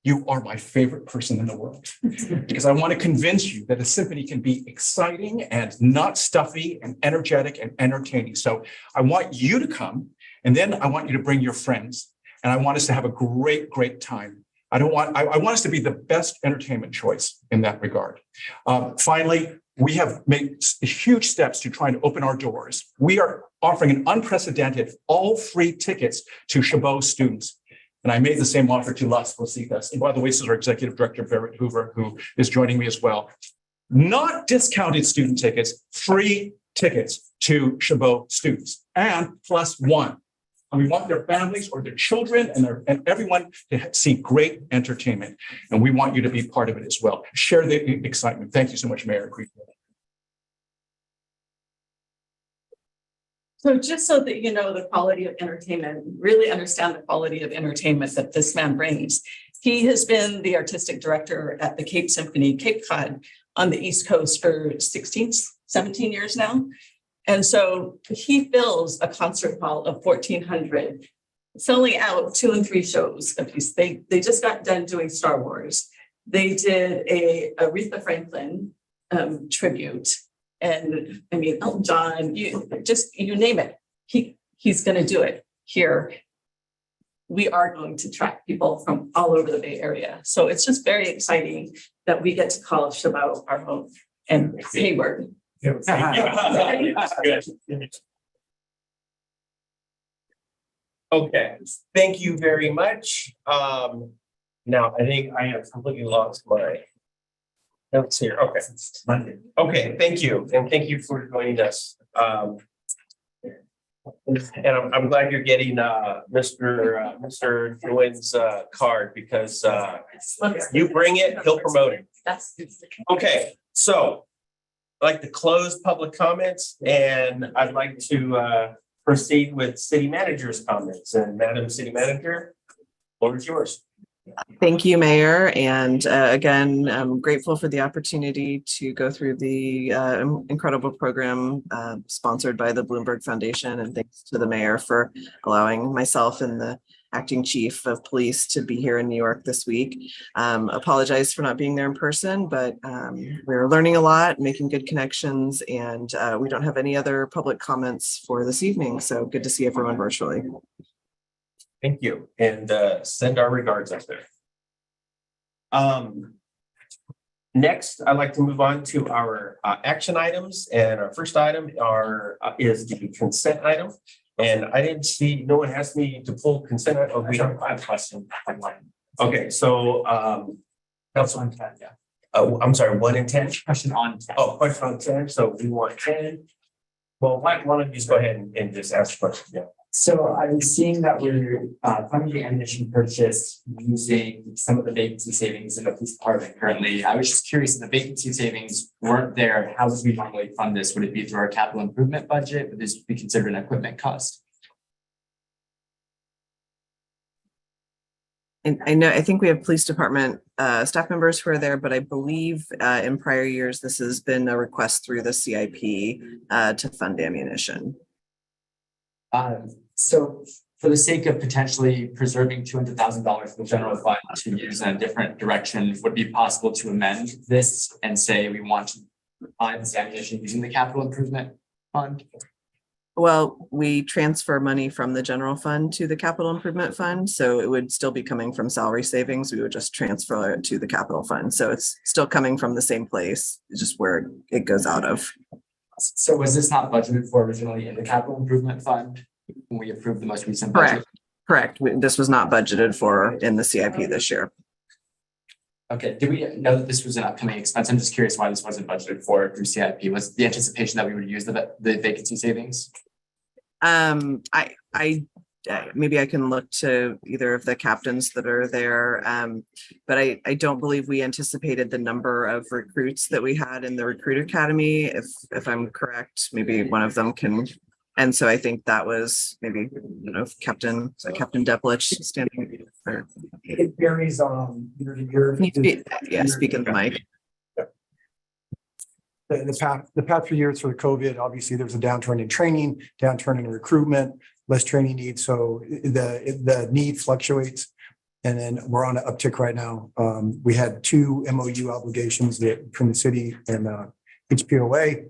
you are my favorite person in the world, because I want to convince you that a symphony can be exciting and not stuffy and energetic and entertaining. So I want you to come, and then I want you to bring your friends, and I want us to have a great, great time. I want us to be the best entertainment choice in that regard. Finally, we have made huge steps to trying to open our doors. We are offering an unprecedented all free tickets to Chabot students. And I made the same offer to Las Positas. And by the way, this is our executive director, Barrett Hoover, who is joining me as well. Not discounted student tickets, free tickets to Chabot students, and +1. And we want their families or their children and everyone to see great entertainment. And we want you to be part of it as well. Share the excitement. Thank you so much, Mayor. Appreciate it. So just so that you know the quality of entertainment, really understand the quality of entertainment that this man brings. He has been the artistic director at the Cape Symphony, Cape Cod, on the East Coast for 17 years now. And so he fills a concert hall of 1,400, selling out 2 and 3 shows a piece. They just got done doing Star Wars. They did a Aretha Franklin tribute. And I mean, Elton John, you name it. He's going to do it here. We are going to attract people from all over the Bay Area. So it's just very exciting that we get to call Chabot our home and Hayward. Okay, thank you very much. Now I think I have completely lost my notes here. Okay. Okay, thank you. And thank you for joining us. And I'm glad you're getting Mr. Nguyen's card, because you bring it, he'll promote it. Okay, so I'd like to close public comments, and I'd like to proceed with city manager's comments. And Madam City Manager, floor is yours. Thank you, Mayor. And again, I'm grateful for the opportunity to go through the incredible program sponsored by the Bloomberg Foundation. And thanks to the mayor for allowing myself and the acting chief of police to be here in New York this week. Apologize for not being there in person, but we're learning a lot, making good connections, and we don't have any other public comments for this evening. So good to see everyone virtually. Thank you, and send our regards up there. Next, I'd like to move on to our action items, and our first item is the consent item. And I didn't see, no one asked me to pull consent. Oh, we have a question. Okay, so Council 10, yeah. Oh, I'm sorry, 1 and 10? Question on 10. Oh, question on 10, so we want 10. Well, Mike, why don't you just go ahead and just ask the question? Yeah. So I'm seeing that we're funding the ammunition purchase using some of the vacancy savings in the police department currently. I was just curious if the vacancy savings weren't there, how would we normally fund this? Would it be through our capital improvement budget? Would this be considered an equipment cost? And I think we have police department staff members who are there, but I believe in prior years, this has been a request through the CIP to fund ammunition. So for the sake of potentially preserving $200,000 for the general fund to use in a different direction, would it be possible to amend this and say we want to buy this ammunition using the capital improvement fund? Well, we transfer money from the general fund to the capital improvement fund, so it would still be coming from salary savings. We would just transfer it to the capital fund. So it's still coming from the same place, just where it goes out of. So was this not budgeted for originally in the capital improvement fund when we approved the most recent budget? Correct. This was not budgeted for in the CIP this year. Okay, did we know that this was an upcoming expense? I'm just curious why this wasn't budgeted for through CIP. Was the anticipation that we would use the vacancy savings? Maybe I can look to either of the captains that are there. But I don't believe we anticipated the number of recruits that we had in the recruit academy. If I'm correct, maybe one of them can. And so I think that was maybe, Captain Deplich standing. It varies year to year. Speak in the mic. The past few years for the COVID, obviously there was a downturn in training, downturn in recruitment, less training needs. So the need fluctuates. And then we're on an uptick right now. We had 2 MOU obligations from the city and HPOA.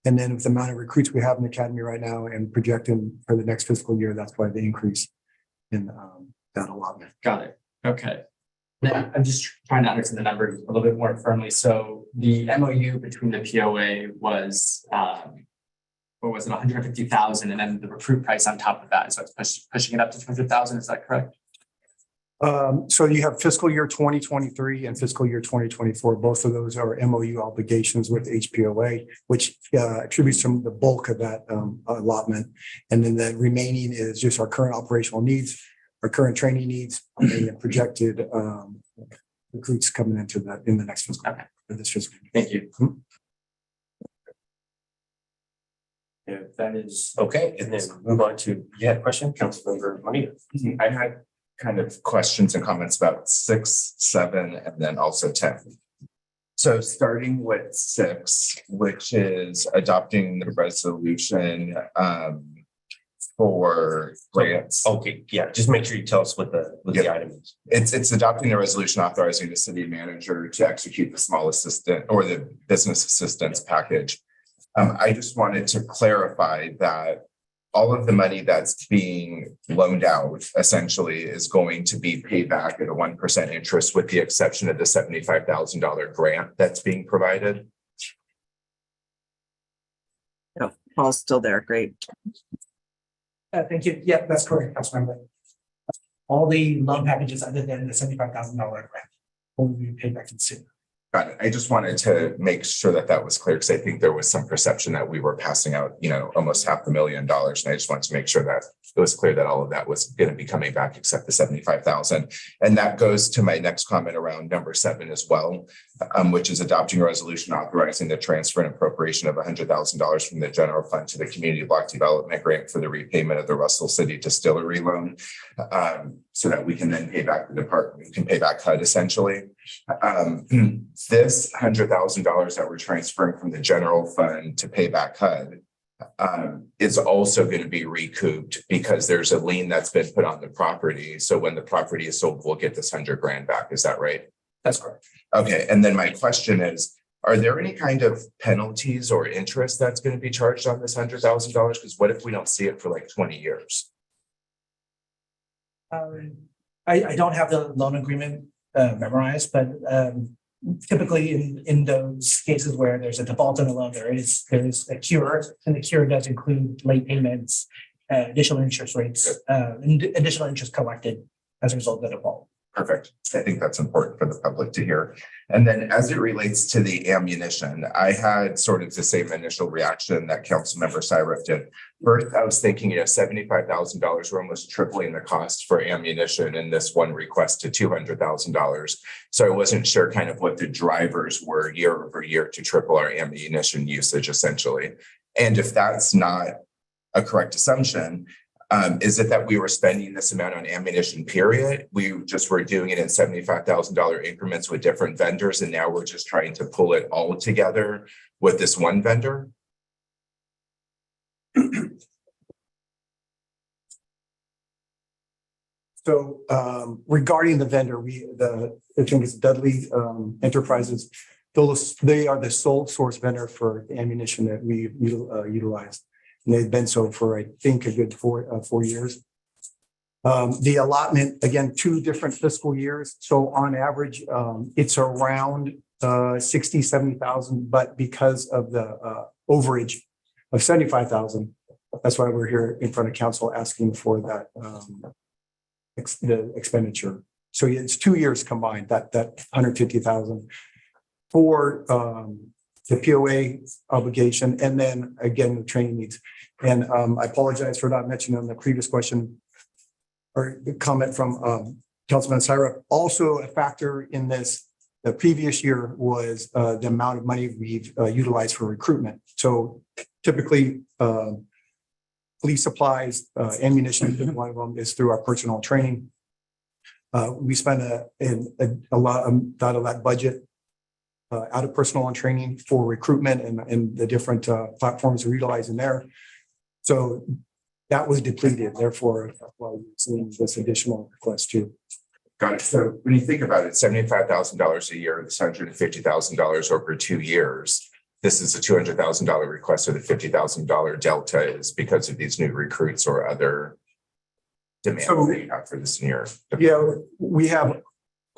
And then with the amount of recruits we have in the academy right now and projecting for the next fiscal year, that's why the increase in that allotment. Got it. Okay. Now, I'm just trying to understand the numbers a little bit more firmly. So the MOU between the POA was, what was it, 150,000, and then the recruit price on top of that. So it's pushing it up to 200,000. Is that correct? So you have fiscal year 2023 and fiscal year 2024. Both of those are MOU obligations with HPOA, which attributes from the bulk of that allotment. And then the remaining is just our current operational needs, our current training needs, and the projected recruits coming into that in the next fiscal year. For this fiscal year. Thank you. If that is okay, and then move on to, you had a question, Councilmember Moneta. I had kind of questions and comments about 6, 7, and then also 10. So starting with 6, which is adopting the resolution for grants. Okay, yeah, just make sure you tell us what the item is. It's adopting a resolution authorizing the city manager to execute the small assistant or the business assistance package. I just wanted to clarify that all of the money that's being loaned out essentially is going to be paid back at a 1% interest, with the exception of the $75,000 grant that's being provided. Oh, Paul's still there. Great. Thank you. Yeah, that's correct, Councilmember. All the loan packages other than the $75,000 grant will be paid back to the city. Got it. I just wanted to make sure that that was clear, because I think there was some perception that we were passing out, almost $500,000. And I just wanted to make sure that it was clear that all of that was going to be coming back except the $75,000. And that goes to my next comment around number 7 as well. which is adopting a resolution authorizing the transfer and appropriation of $100,000 from the general fund to the community block development grant for the repayment of the Russell City Distillery loan, so that we can then pay back the department, we can pay back HUD essentially. This $100,000 that we're transferring from the general fund to pay back HUD is also going to be recouped because there's a lien that's been put on the property. So when the property is sold, we'll get this $100,000 back. Is that right? That's correct. Okay, and then my question is, are there any kind of penalties or interest that's going to be charged on this $100,000? Because what if we don't see it for like 20 years? I don't have the loan agreement memorized, but typically in those cases where there's a default on a loan, there is a cure, and the cure does include late payments, additional interest rates, and additional interest collected as a result of the default. Perfect. I think that's important for the public to hear. And then as it relates to the ammunition, I had sort of the same initial reaction that Councilmember Syrup did. First, I was thinking, $75,000, we're almost tripling the cost for ammunition in this one request to $200,000. So I wasn't sure kind of what the drivers were year over year to triple our ammunition usage essentially. And if that's not a correct assumption, is it that we were spending this amount on ammunition, period? We just were doing it in $75,000 increments with different vendors, and now we're just trying to pull it all together with this one vendor? So regarding the vendor, I think it's Dudley Enterprises. They are the sole source vendor for the ammunition that we utilize. And they've been so for, I think, a good 4 years. The allotment, again, 2 different fiscal years. So on average, it's around 60, 70,000, but because of the overage of 75,000, that's why we're here in front of council asking for that the expenditure. So it's 2 years combined, that 150,000 for the POA obligation, and then again, the training needs. And I apologize for not mentioning on the previous question or the comment from Councilman Syrup. Also a factor in this, the previous year was the amount of money we've utilized for recruitment. So typically police supplies, ammunition, one of them is through our personnel training. We spend a lot of that budget out of personnel and training for recruitment and the different platforms we're utilizing there. So that was depleted. Therefore, we're seeing this additional request too. Got it. So when you think about it, $75,000 a year, it's $150,000 over 2 years. This is a $200,000 request, so the $50,000 delta is because of these new recruits or other demands that you have for this year. Yeah, we have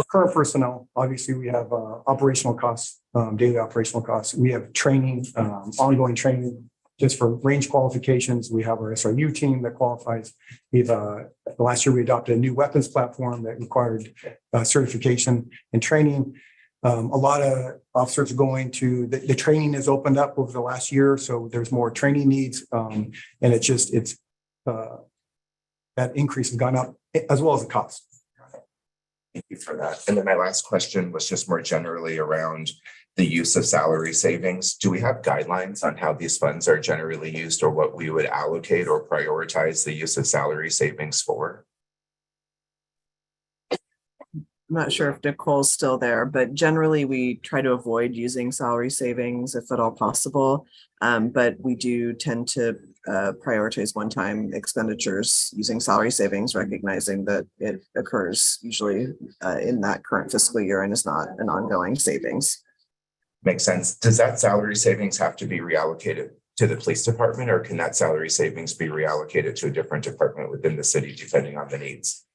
current personnel. Obviously, we have operational costs, daily operational costs. We have training, ongoing training just for range qualifications. We have our SRU team that qualifies. We've last year we adopted a new weapons platform that required certification and training. A lot of officers are going to the training has opened up over the last year, so there's more training needs, and it's that increase has gone up as well as the cost. Thank you for that. And then my last question was just more generally around the use of salary savings. Do we have guidelines on how these funds are generally used or what we would allocate or prioritize the use of salary savings for? I'm not sure if Nicole's still there, but generally we try to avoid using salary savings if at all possible. But we do tend to prioritize one-time expenditures using salary savings, recognizing that it occurs usually in that current fiscal year and is not an ongoing savings. Makes sense. Does that salary savings have to be reallocated to the police department, or can that salary savings be reallocated to a different department within the city depending on the needs?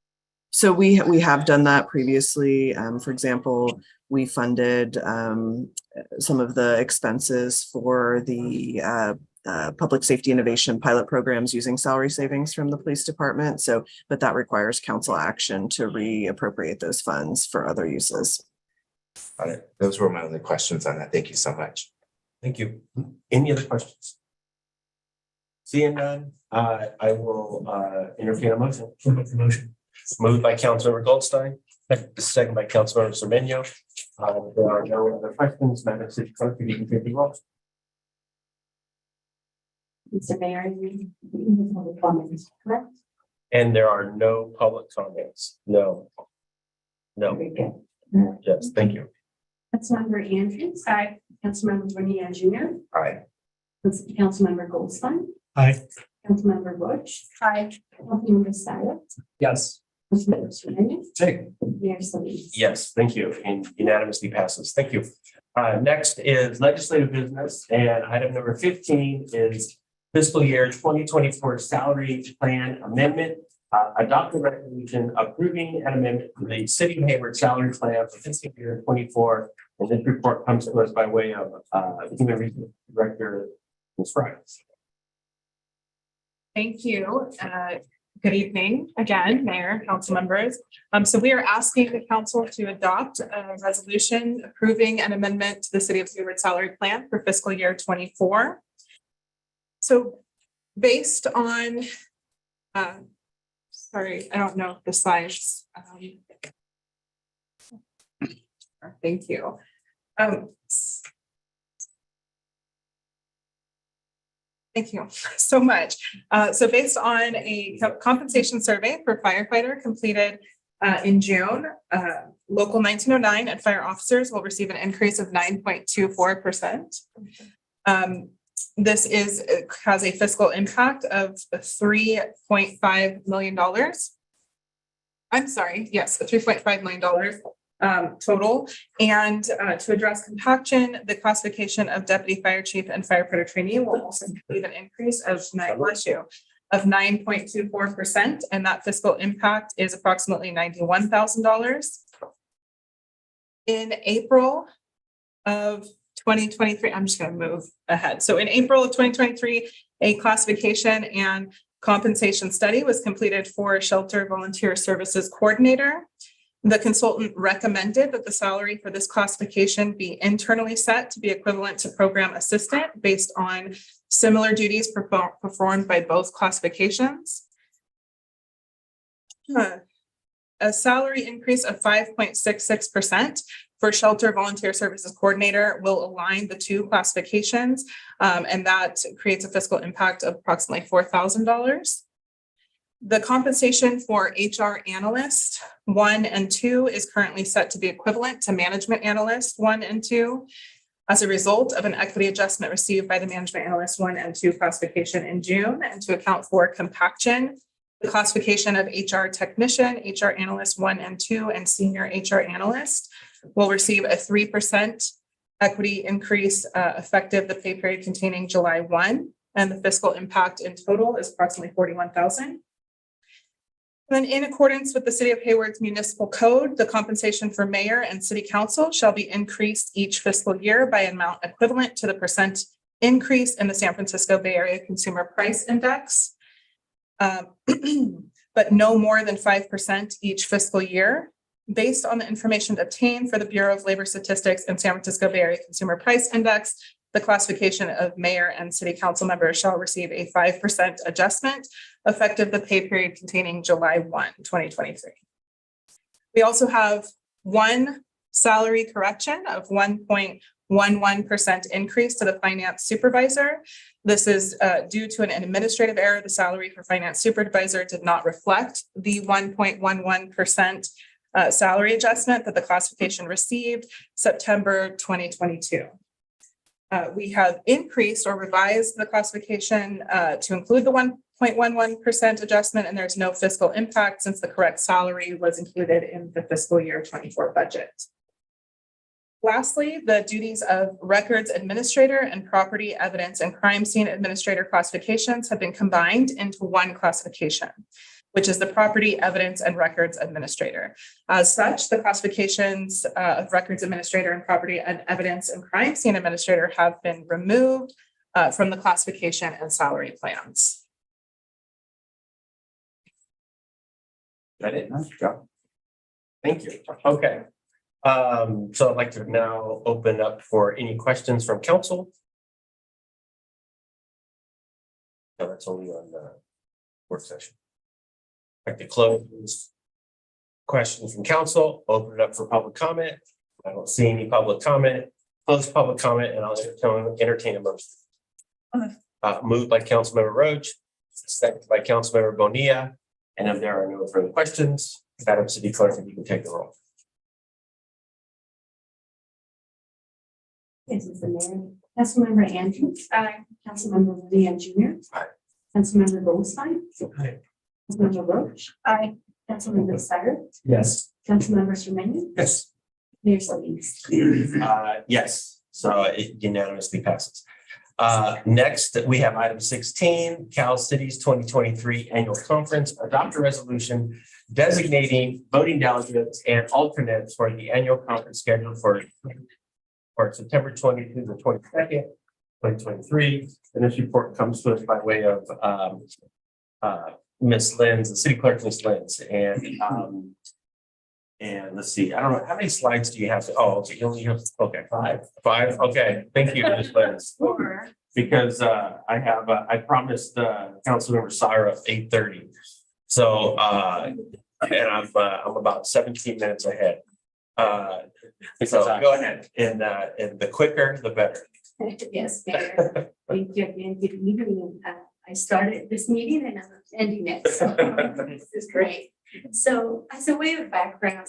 So we have done that previously. For example, we funded some of the expenses for the public safety innovation pilot programs using salary savings from the police department. So, but that requires council action to reappropriate those funds for other uses. Got it. Those were my only questions on that. Thank you so much. Thank you. Any other questions? Seeing none, I will entertain a motion. Moved by Councilmember Goldstein, second by Councilmember Semenyo. There are no other questions, Madam City Clerk, if you can take the roll. Mr. Mayor, you have a comment, correct? And there are no public comments. No. No. Very good. Yes, thank you. Councilmember Andrews. Aye. Councilmember Bonilla Junior. Aye. Councilmember Goldstein. Aye. Councilmember Butch. Aye. Councilmember Syed. Yes. Councilmember Salinas. Take. Mayor Salinas. Yes, thank you. And unanimously passes. Thank you. Next is legislative business, and item number 15 is fiscal year 2024 salary plan amendment. Adopt a resolution approving an amendment to the City of Hayward salary plan for fiscal year 24. And this report comes to us by way of Human Resources Director, Ms. Rice. Thank you. Good evening again, Mayor, council members. So we are asking the council to adopt a resolution approving an amendment to the City of Hayward salary plan for fiscal year 24. So based on, sorry, I don't know the size. Thank you. Thank you so much. So based on a compensation survey for firefighter completed in June, Local 1909 and fire officers will receive an increase of 9.24%. This has a fiscal impact of $3.5 million. I'm sorry, yes, $3.5 million total. And to address compaction, the classification of deputy fire chief and firefighter trainee will also receive an increase of 9.24%, and that fiscal impact is approximately $91,000. In April of 2023, I'm just going to move ahead. So in April of 2023, a classification and compensation study was completed for Shelter Volunteer Services Coordinator. The consultant recommended that the salary for this classification be internally set to be equivalent to program assistant based on similar duties performed by both classifications. A salary increase of 5.66% for Shelter Volunteer Services Coordinator will align the two classifications, and that creates a fiscal impact of approximately $4,000. The compensation for HR Analyst 1 and 2 is currently set to be equivalent to Management Analyst 1 and 2 as a result of an equity adjustment received by the Management Analyst 1 and 2 classification in June, and to account for compaction. The classification of HR Technician, HR Analyst 1 and 2, and Senior HR Analyst will receive a 3% equity increase effective the pay period containing July 1, and the fiscal impact in total is approximately $41,000. Then in accordance with the City of Hayward's municipal code, the compensation for mayor and city council shall be increased each fiscal year by an amount equivalent to the percent increase in the San Francisco Bay Area Consumer Price Index, but no more than 5% each fiscal year. Based on the information obtained for the Bureau of Labor Statistics and San Francisco Bay Area Consumer Price Index, the classification of mayor and city council members shall receive a 5% adjustment effective the pay period containing July 1, 2023. We also have one salary correction of 1.11% increase to the finance supervisor. This is due to an administrative error. The salary for finance supervisor did not reflect the 1.11% salary adjustment that the classification received September 2022. We have increased or revised the classification to include the 1.11% adjustment, and there's no fiscal impact since the correct salary was included in the fiscal year 24 budget. Lastly, the duties of records administrator and property evidence and crime scene administrator classifications have been combined into one classification, which is the property evidence and records administrator. As such, the classifications of records administrator and property and evidence and crime scene administrator have been removed from the classification and salary plans. That it? Nice job. Thank you. Okay. So I'd like to now open up for any questions from council. No, that's only on the work session. I'd like to close questions from council, open it up for public comment. I don't see any public comment. Close public comment, and I'll entertain a motion. Moved by Councilmember Roach, second by Councilmember Bonilla. And if there are no further questions, Madam City Clerk, if you can take the roll. Yes, Mr. Mayor. Councilmember Andrews. Aye. Councilmember Leah Junior. Aye. Councilmember Goldstein. Aye. Councilmember Roach. Aye. Councilmember Cyrus. Yes. Councilmember Sermon. Yes. Mayor Solis. Yes, so it unanimously passes. Next, we have item 16, Cal Cities 2023 Annual Conference, adopt a resolution designating voting delegates and alternates for the annual conference scheduled for September 22 to 22nd, 2023. And this report comes to us by way of Ms. Lenz, the city clerk, Ms. Lenz, and let's see, I don't know, how many slides do you have? Okay, you only have, okay, five, okay, thank you, Ms. Lenz. Because I promised Councilmember Syra 8:30. So and I'm about 17 minutes ahead. So go ahead, and the quicker, the better. Yes, Mayor. Thank you again. Good evening. I started this meeting and I'm ending it. So this is great. So as a way of background,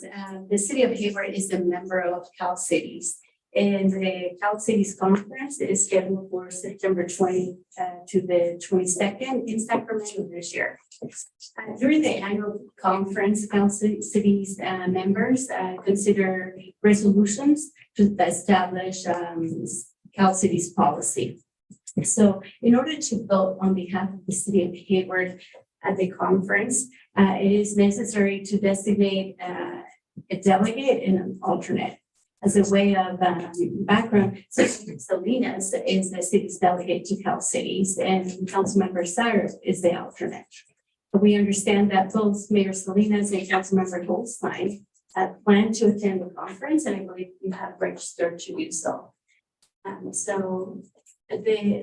the city of Hayward is a member of Cal Cities. And the Cal Cities Conference is scheduled for September 20 to the 22nd in Sacramento this year. During the annual conference, Cal Cities members consider resolutions to establish Cal Cities policy. So in order to vote on behalf of the city of Hayward at the conference, it is necessary to designate a delegate and an alternate. As a way of background, Salinas is the city's delegate to Cal Cities, and Councilmember Cyrus is the alternate. But we understand that both Mayor Salinas and Councilmember Goldstein plan to attend the conference, and I believe you have registered to do so. So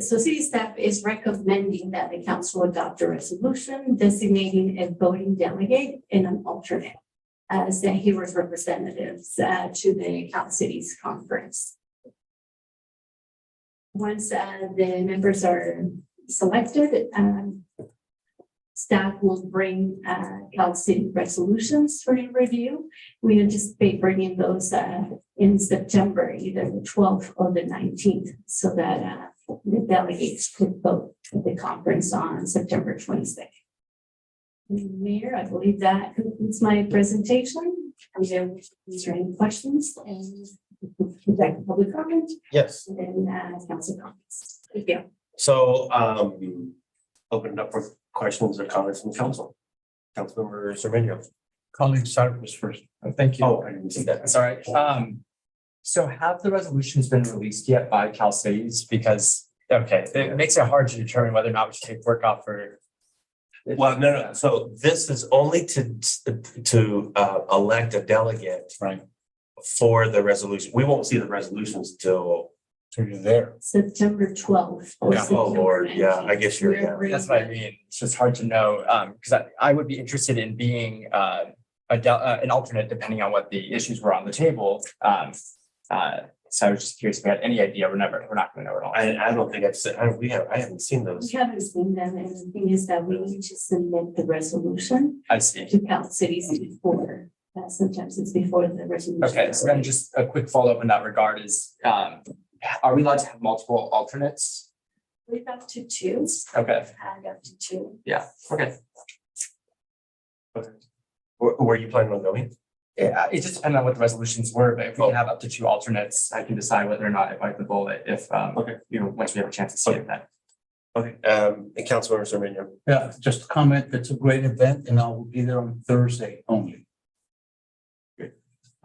city staff is recommending that the council adopt a resolution designating a voting delegate and an alternate as the Hayward representatives to the Cal Cities Conference. Once the members are selected, staff will bring Cal City resolutions for review. We anticipate bringing those in September, either the 12th or the 19th, so that the delegates could vote at the conference on September 22nd. Mayor, I believe that concludes my presentation. Is there any questions? And conduct public comment. Yes. And then council comments. Thank you. So open it up for questions or comments from council. Councilmember Sermenio. Colleague Cyrus was first. Thank you. Oh, I didn't see that. That's all right. So have the resolutions been released yet by Cal Cities? Because, okay, it makes it hard to determine whether or not we should take work off for. Well, no. So this is only to elect a delegate. Right. For the resolution. We won't see the resolutions till you're there. September 12th. or Yeah, oh September Lord, yeah, 19th. I guess you're, yeah. That's what I mean. It's just hard to know, because I would be interested in being an alternate depending on what the issues were on the table. So I was just curious if we had any idea. We're not going to know it all. I don't think I've seen, I haven't seen those. We haven't seen them, and the thing is that we need to submit the resolution I see. to Cal Cities before. Sometimes it's before the resolution. Okay, so then just a quick follow-up in that regard is, are we allowed to have multiple alternates? We've up to two. Okay. And up to two. Yeah, okay. Where are you planning on going? Yeah, it just depends on what the resolutions were, but if we can have up to two alternates, I can decide whether or not I bite the bullet if, Okay. Once we have a chance to see it then. Okay, and Councilmember Sermenio. Yeah, just a comment. It's a great event and I'll be there on Thursday only.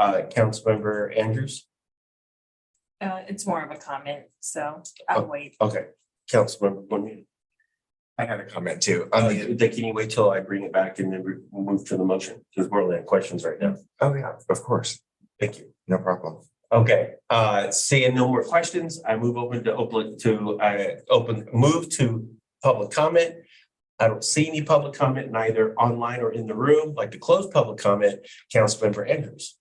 Councilmember Andrews. It's more of a comment, so I'll wait. Okay, Councilmember Bonilla. I had a comment too. Can you wait till I bring it back and then we move to the motion? Because we're only on questions right now. Oh, yeah, of course. Thank you. No problem. Okay, seeing no more questions, I move move to public comment. I don't see any public comment, neither online or in the room. Like to close public comment, Councilmember Andrews.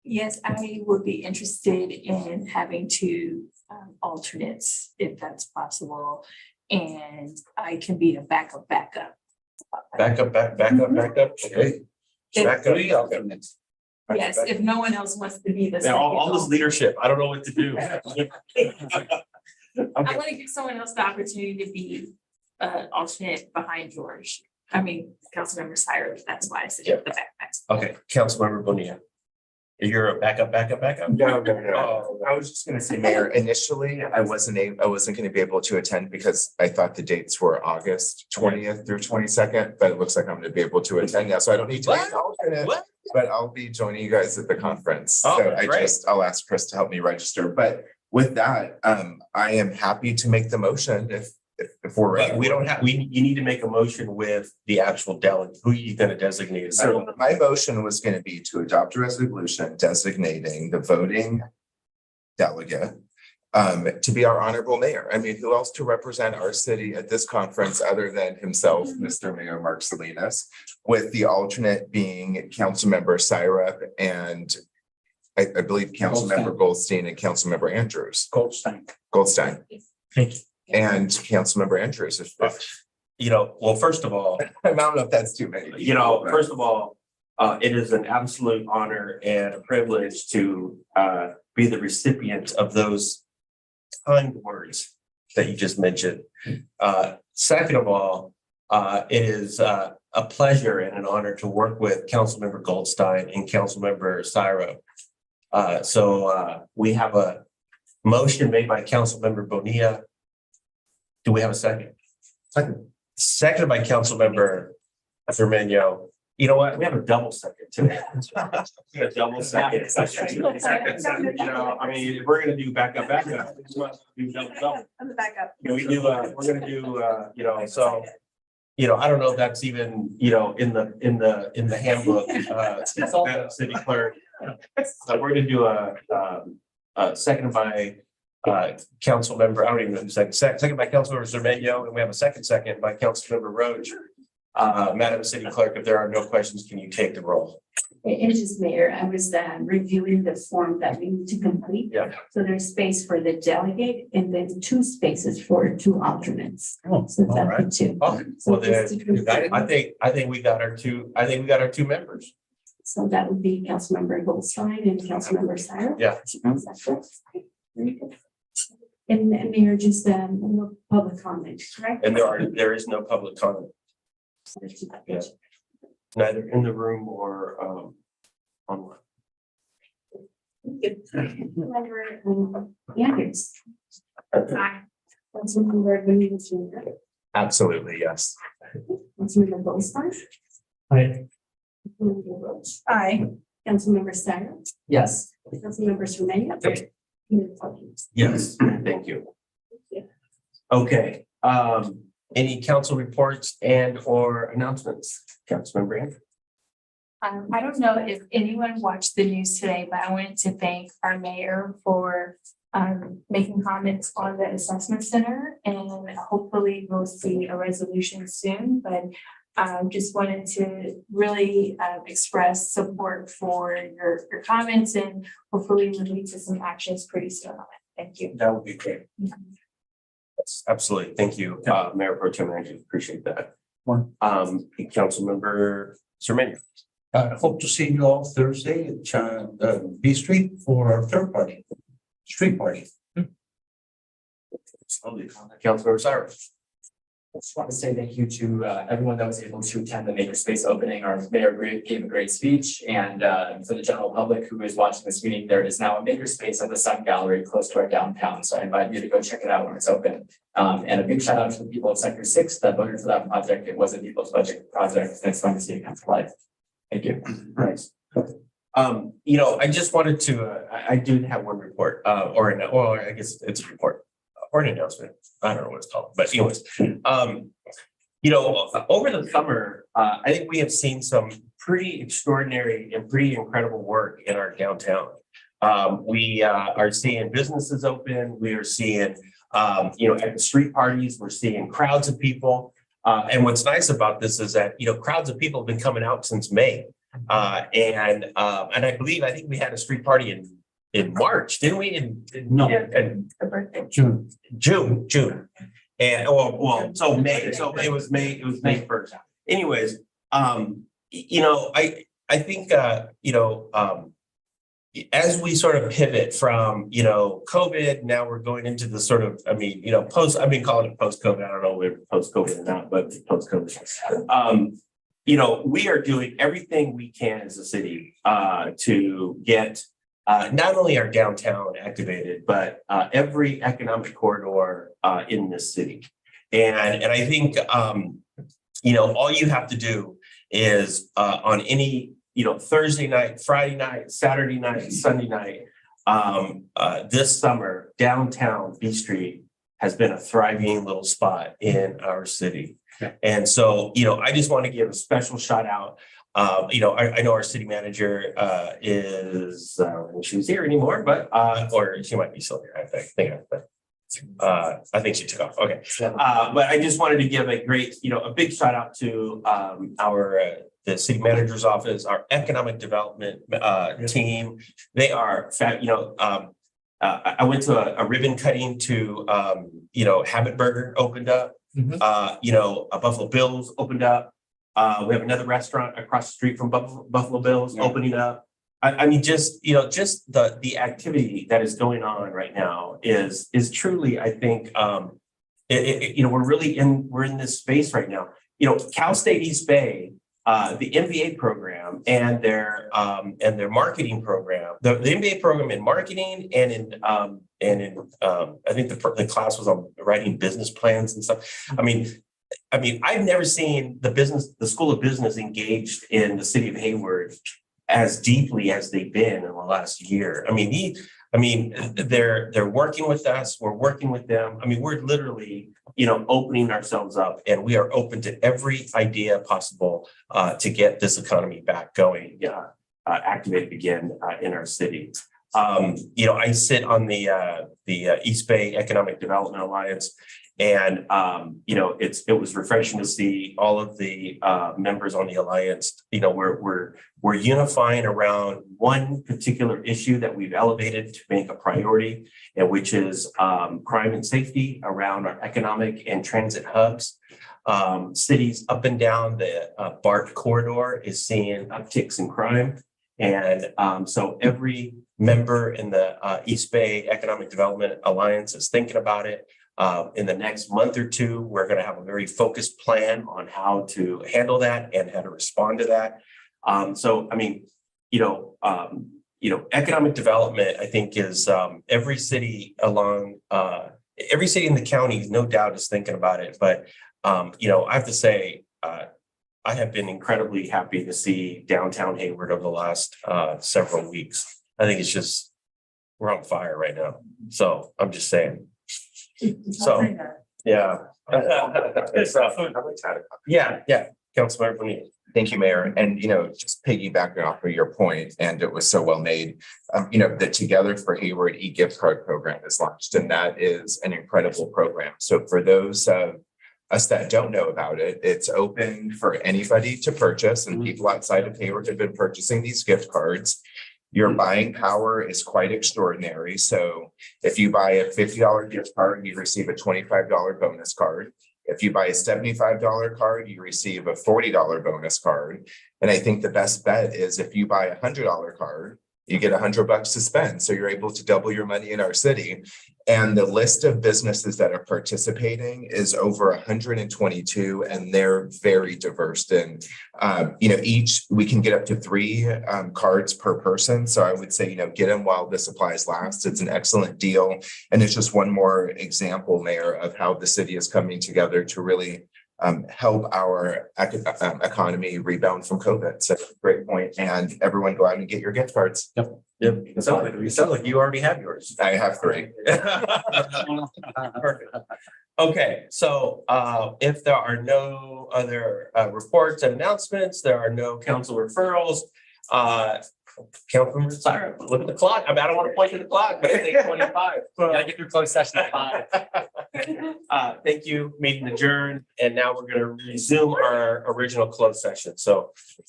Yes, I would be interested in having two alternates if that's possible. And I can be a backup. Backup. Okay. If- Backup. Yes, if no one else wants to be the. Now, all second this alternate. leadership, I don't know what to do. I want to give someone else the opportunity to be alternate behind George. I mean, Councilmember Cyrus, that's why I said the backpack. Okay, Councilmember Bonilla. You're a backup. No. I was just gonna say, Mayor, initially, I wasn't gonna be able to attend because I thought the dates were August 20th through 22nd, but it looks like I'm gonna be able to attend now, so I don't need to be an alternate. But I'll be joining you guys at the conference. Oh, So great. I'll ask Chris to help me register, but with that, I am happy to make the motion if we're ready. But we don't have, you need to make a motion with the actual delegate. Who are you gonna designate? So my motion was gonna be to adopt a resolution designating the voting delegate to be our honorable mayor. I mean, who else to represent our city at this conference other than himself, Mr. Mayor Mark Salinas, with the alternate being Councilmember Syrup and I believe Councilmember Goldstein and Councilmember Andrews. Goldstein. Thank you. And Councilmember Andrews, if Well, first of all, I don't know if that's too many. First of all, it is an absolute honor and a privilege to be the recipient of those kind words that you just mentioned. Second of all, it is a pleasure and an honor to work with Councilmember Goldstein and Councilmember Syro. So we have a motion made by Councilmember Bonilla. Do we have a second? Seconded by Councilmember Fermino. You know what? We have a double second today. A double second. You know, I mean, if we're gonna do backup. Do double. I'm the backup. We do, we're gonna do, so. I don't know if that's even, in the handbook, Madam City Clerk. So we're gonna do a second by council member, I don't even know who's second by Councilmember Zermeño, and we have a second by Councilmember Roach. Madam City Clerk, if there are no questions, can you take the roll? And just Mayor, I was reviewing the form that we need to complete. Yeah. So there's space for the delegate and then 2 spaces for 2 alternates. Oh, So all that's right. the 2. Oh, So well, just to confirm. I think we got our two members. So that would be Councilmember Goldstein and Councilmember Syra. Yeah. Very good. And Mayor, just no public comment, correct? And there is no public comment, Yeah. Neither in the room or online. Councilmember Andrews. Aye. Councilmember Bonilla Jr. Absolutely, yes. Councilmember Goldstein. Aye. Councilmember Roach. Aye. Councilmember Syra. Yes. Councilmember Sermania. Yes, thank you. Okay, any council reports and or announcements? Councilmember Andrew. I don't know if anyone watched the news today, but I wanted to thank our mayor for making comments on the assessment center, and hopefully we'll see a resolution soon, but just wanted to really express support for your comments, and hopefully we'll lead to some actions pretty soon on it. Thank you. That would be great. Yes, absolutely. Thank you, Mayor Pro Tem Andrew. Appreciate that. Councilmember Sermania. I hope to see you all Thursday at B Street for our third party, street party. Councilmember Cyrus. I just want to say thank you to everyone that was able to attend the Makerspace opening. Our mayor gave a great speech, and for the general public who is watching this meeting, there is now a Makerspace at the Sun Gallery close to our downtown. So I invite you to go check it out when it's open. And a big shout out to the people of Sector 6 that voted for that project. It was a people's budget project, and it's fun to see it come to life. Thank you. Nice. I just wanted to, I do have one report, or I guess it's a report or an announcement. I don't know what it's called, but anyways, over the summer, I think we have seen some pretty extraordinary and pretty incredible work in our downtown. We are seeing businesses open. We are seeing, at the street parties, we're seeing crowds of people. And what's nice about this is that, crowds of people have been coming out since May. And I think we had a street party in March, didn't we? No. In The birthday. June. June. And, so May, so it was May 1st. Anyways, you know, I think, you know, as we sort of pivot from, you know, COVID, now we're going into the sort of, I mean, you know, I've been calling it post-COVID. I don't know if we're post-COVID or not, but post-COVID. You know, we are doing everything we can as a city to get not only our downtown activated, but every economic corridor in this city. And I think, you know, all you have to do is on any, you know, Thursday night, Friday night, Saturday night, Sunday night, this summer, downtown B Street has been a thriving little spot in our city. And so, you know, I just want to give a special shout out. You know, I know our city manager is, she's here anymore, but, or she might be still here, I think, but I think she took off. Okay. But I just wanted to give a great, you know, a big shout out to the city manager's office, our economic development team. They are, you know, I went to a ribbon cutting to, you know, Habit Burger opened up, you know, Buffalo Bills opened up. We have another restaurant across the street from Buffalo Bills opening up. I mean, just, you know, just the activity that is going on right now is truly, I think, you know, we're in this space right now. You know, Cal State East Bay, the MBA program and their marketing program, the MBA program in marketing and in I think the class was on writing business plans and stuff. I mean, I've never seen the School of Business engaged in the city of Hayward as deeply as they've been in the last year. I mean, they're working with us. We're working with them. I mean, we're literally, you know, opening ourselves up, and we are open to every idea possible to get this economy back going, activated again in our city. You know, I sit on the East Bay Economic Development Alliance. And, you know, it was refreshing to see all of the members on the alliance. You know, we're unifying around one particular issue that we've elevated to make a priority, and which is crime and safety around our economic and transit hubs. Cities up and down the BART corridor is seeing upticks in crime. And so every member in the East Bay Economic Development Alliance is thinking about it. In the next month or two, we're going to have a very focused plan on how to handle that and how to respond to that. So, I mean, you know, economic development, I think, is every city in the county, no doubt, is thinking about it. But, you know, I have to say, I have been incredibly happy to see downtown Hayward over the last several weeks. I think it's just, we're on fire right now. So I'm just saying. So, yeah. Yeah. Councilmember Bonilla. Thank you, Mayor. And, you know, just piggybacking off of your point, and it was so well made, you know, the Together for Hayward e-gift card program is launched, and that is an incredible program. So for those of us that don't know about it, it's open for anybody to purchase, and people outside of Hayward have been purchasing these gift cards. Your buying power is quite extraordinary. So if you buy a $50 gift card, you receive a $25 bonus card. If you buy a $75 card, you receive a $40 bonus card. And I think the best bet is if you buy a $100 card, you get $100 to spend. So you're able to double your money in our city. And the list of businesses that are participating is over 122, and they're very diverse. And, you know, we can get up to 3 cards per person. So I would say, you know, get them while the supplies last. It's an excellent deal. And it's just one more example, Mayor, of how the city is coming together to really help our economy rebound from COVID. So great point. And everyone go out and get your gift cards. Yep. It sounds like you already have yours. I have 3. Perfect. Okay, so if there are no other reports and announcements, there are no council referrals. Councilmember Syra, look at the clock. I mean, I don't want to point to the clock, but it's 8:25. Gotta get through closed session at 5. Thank you. Meeting adjourned. And now we're going to resume our original closed session. So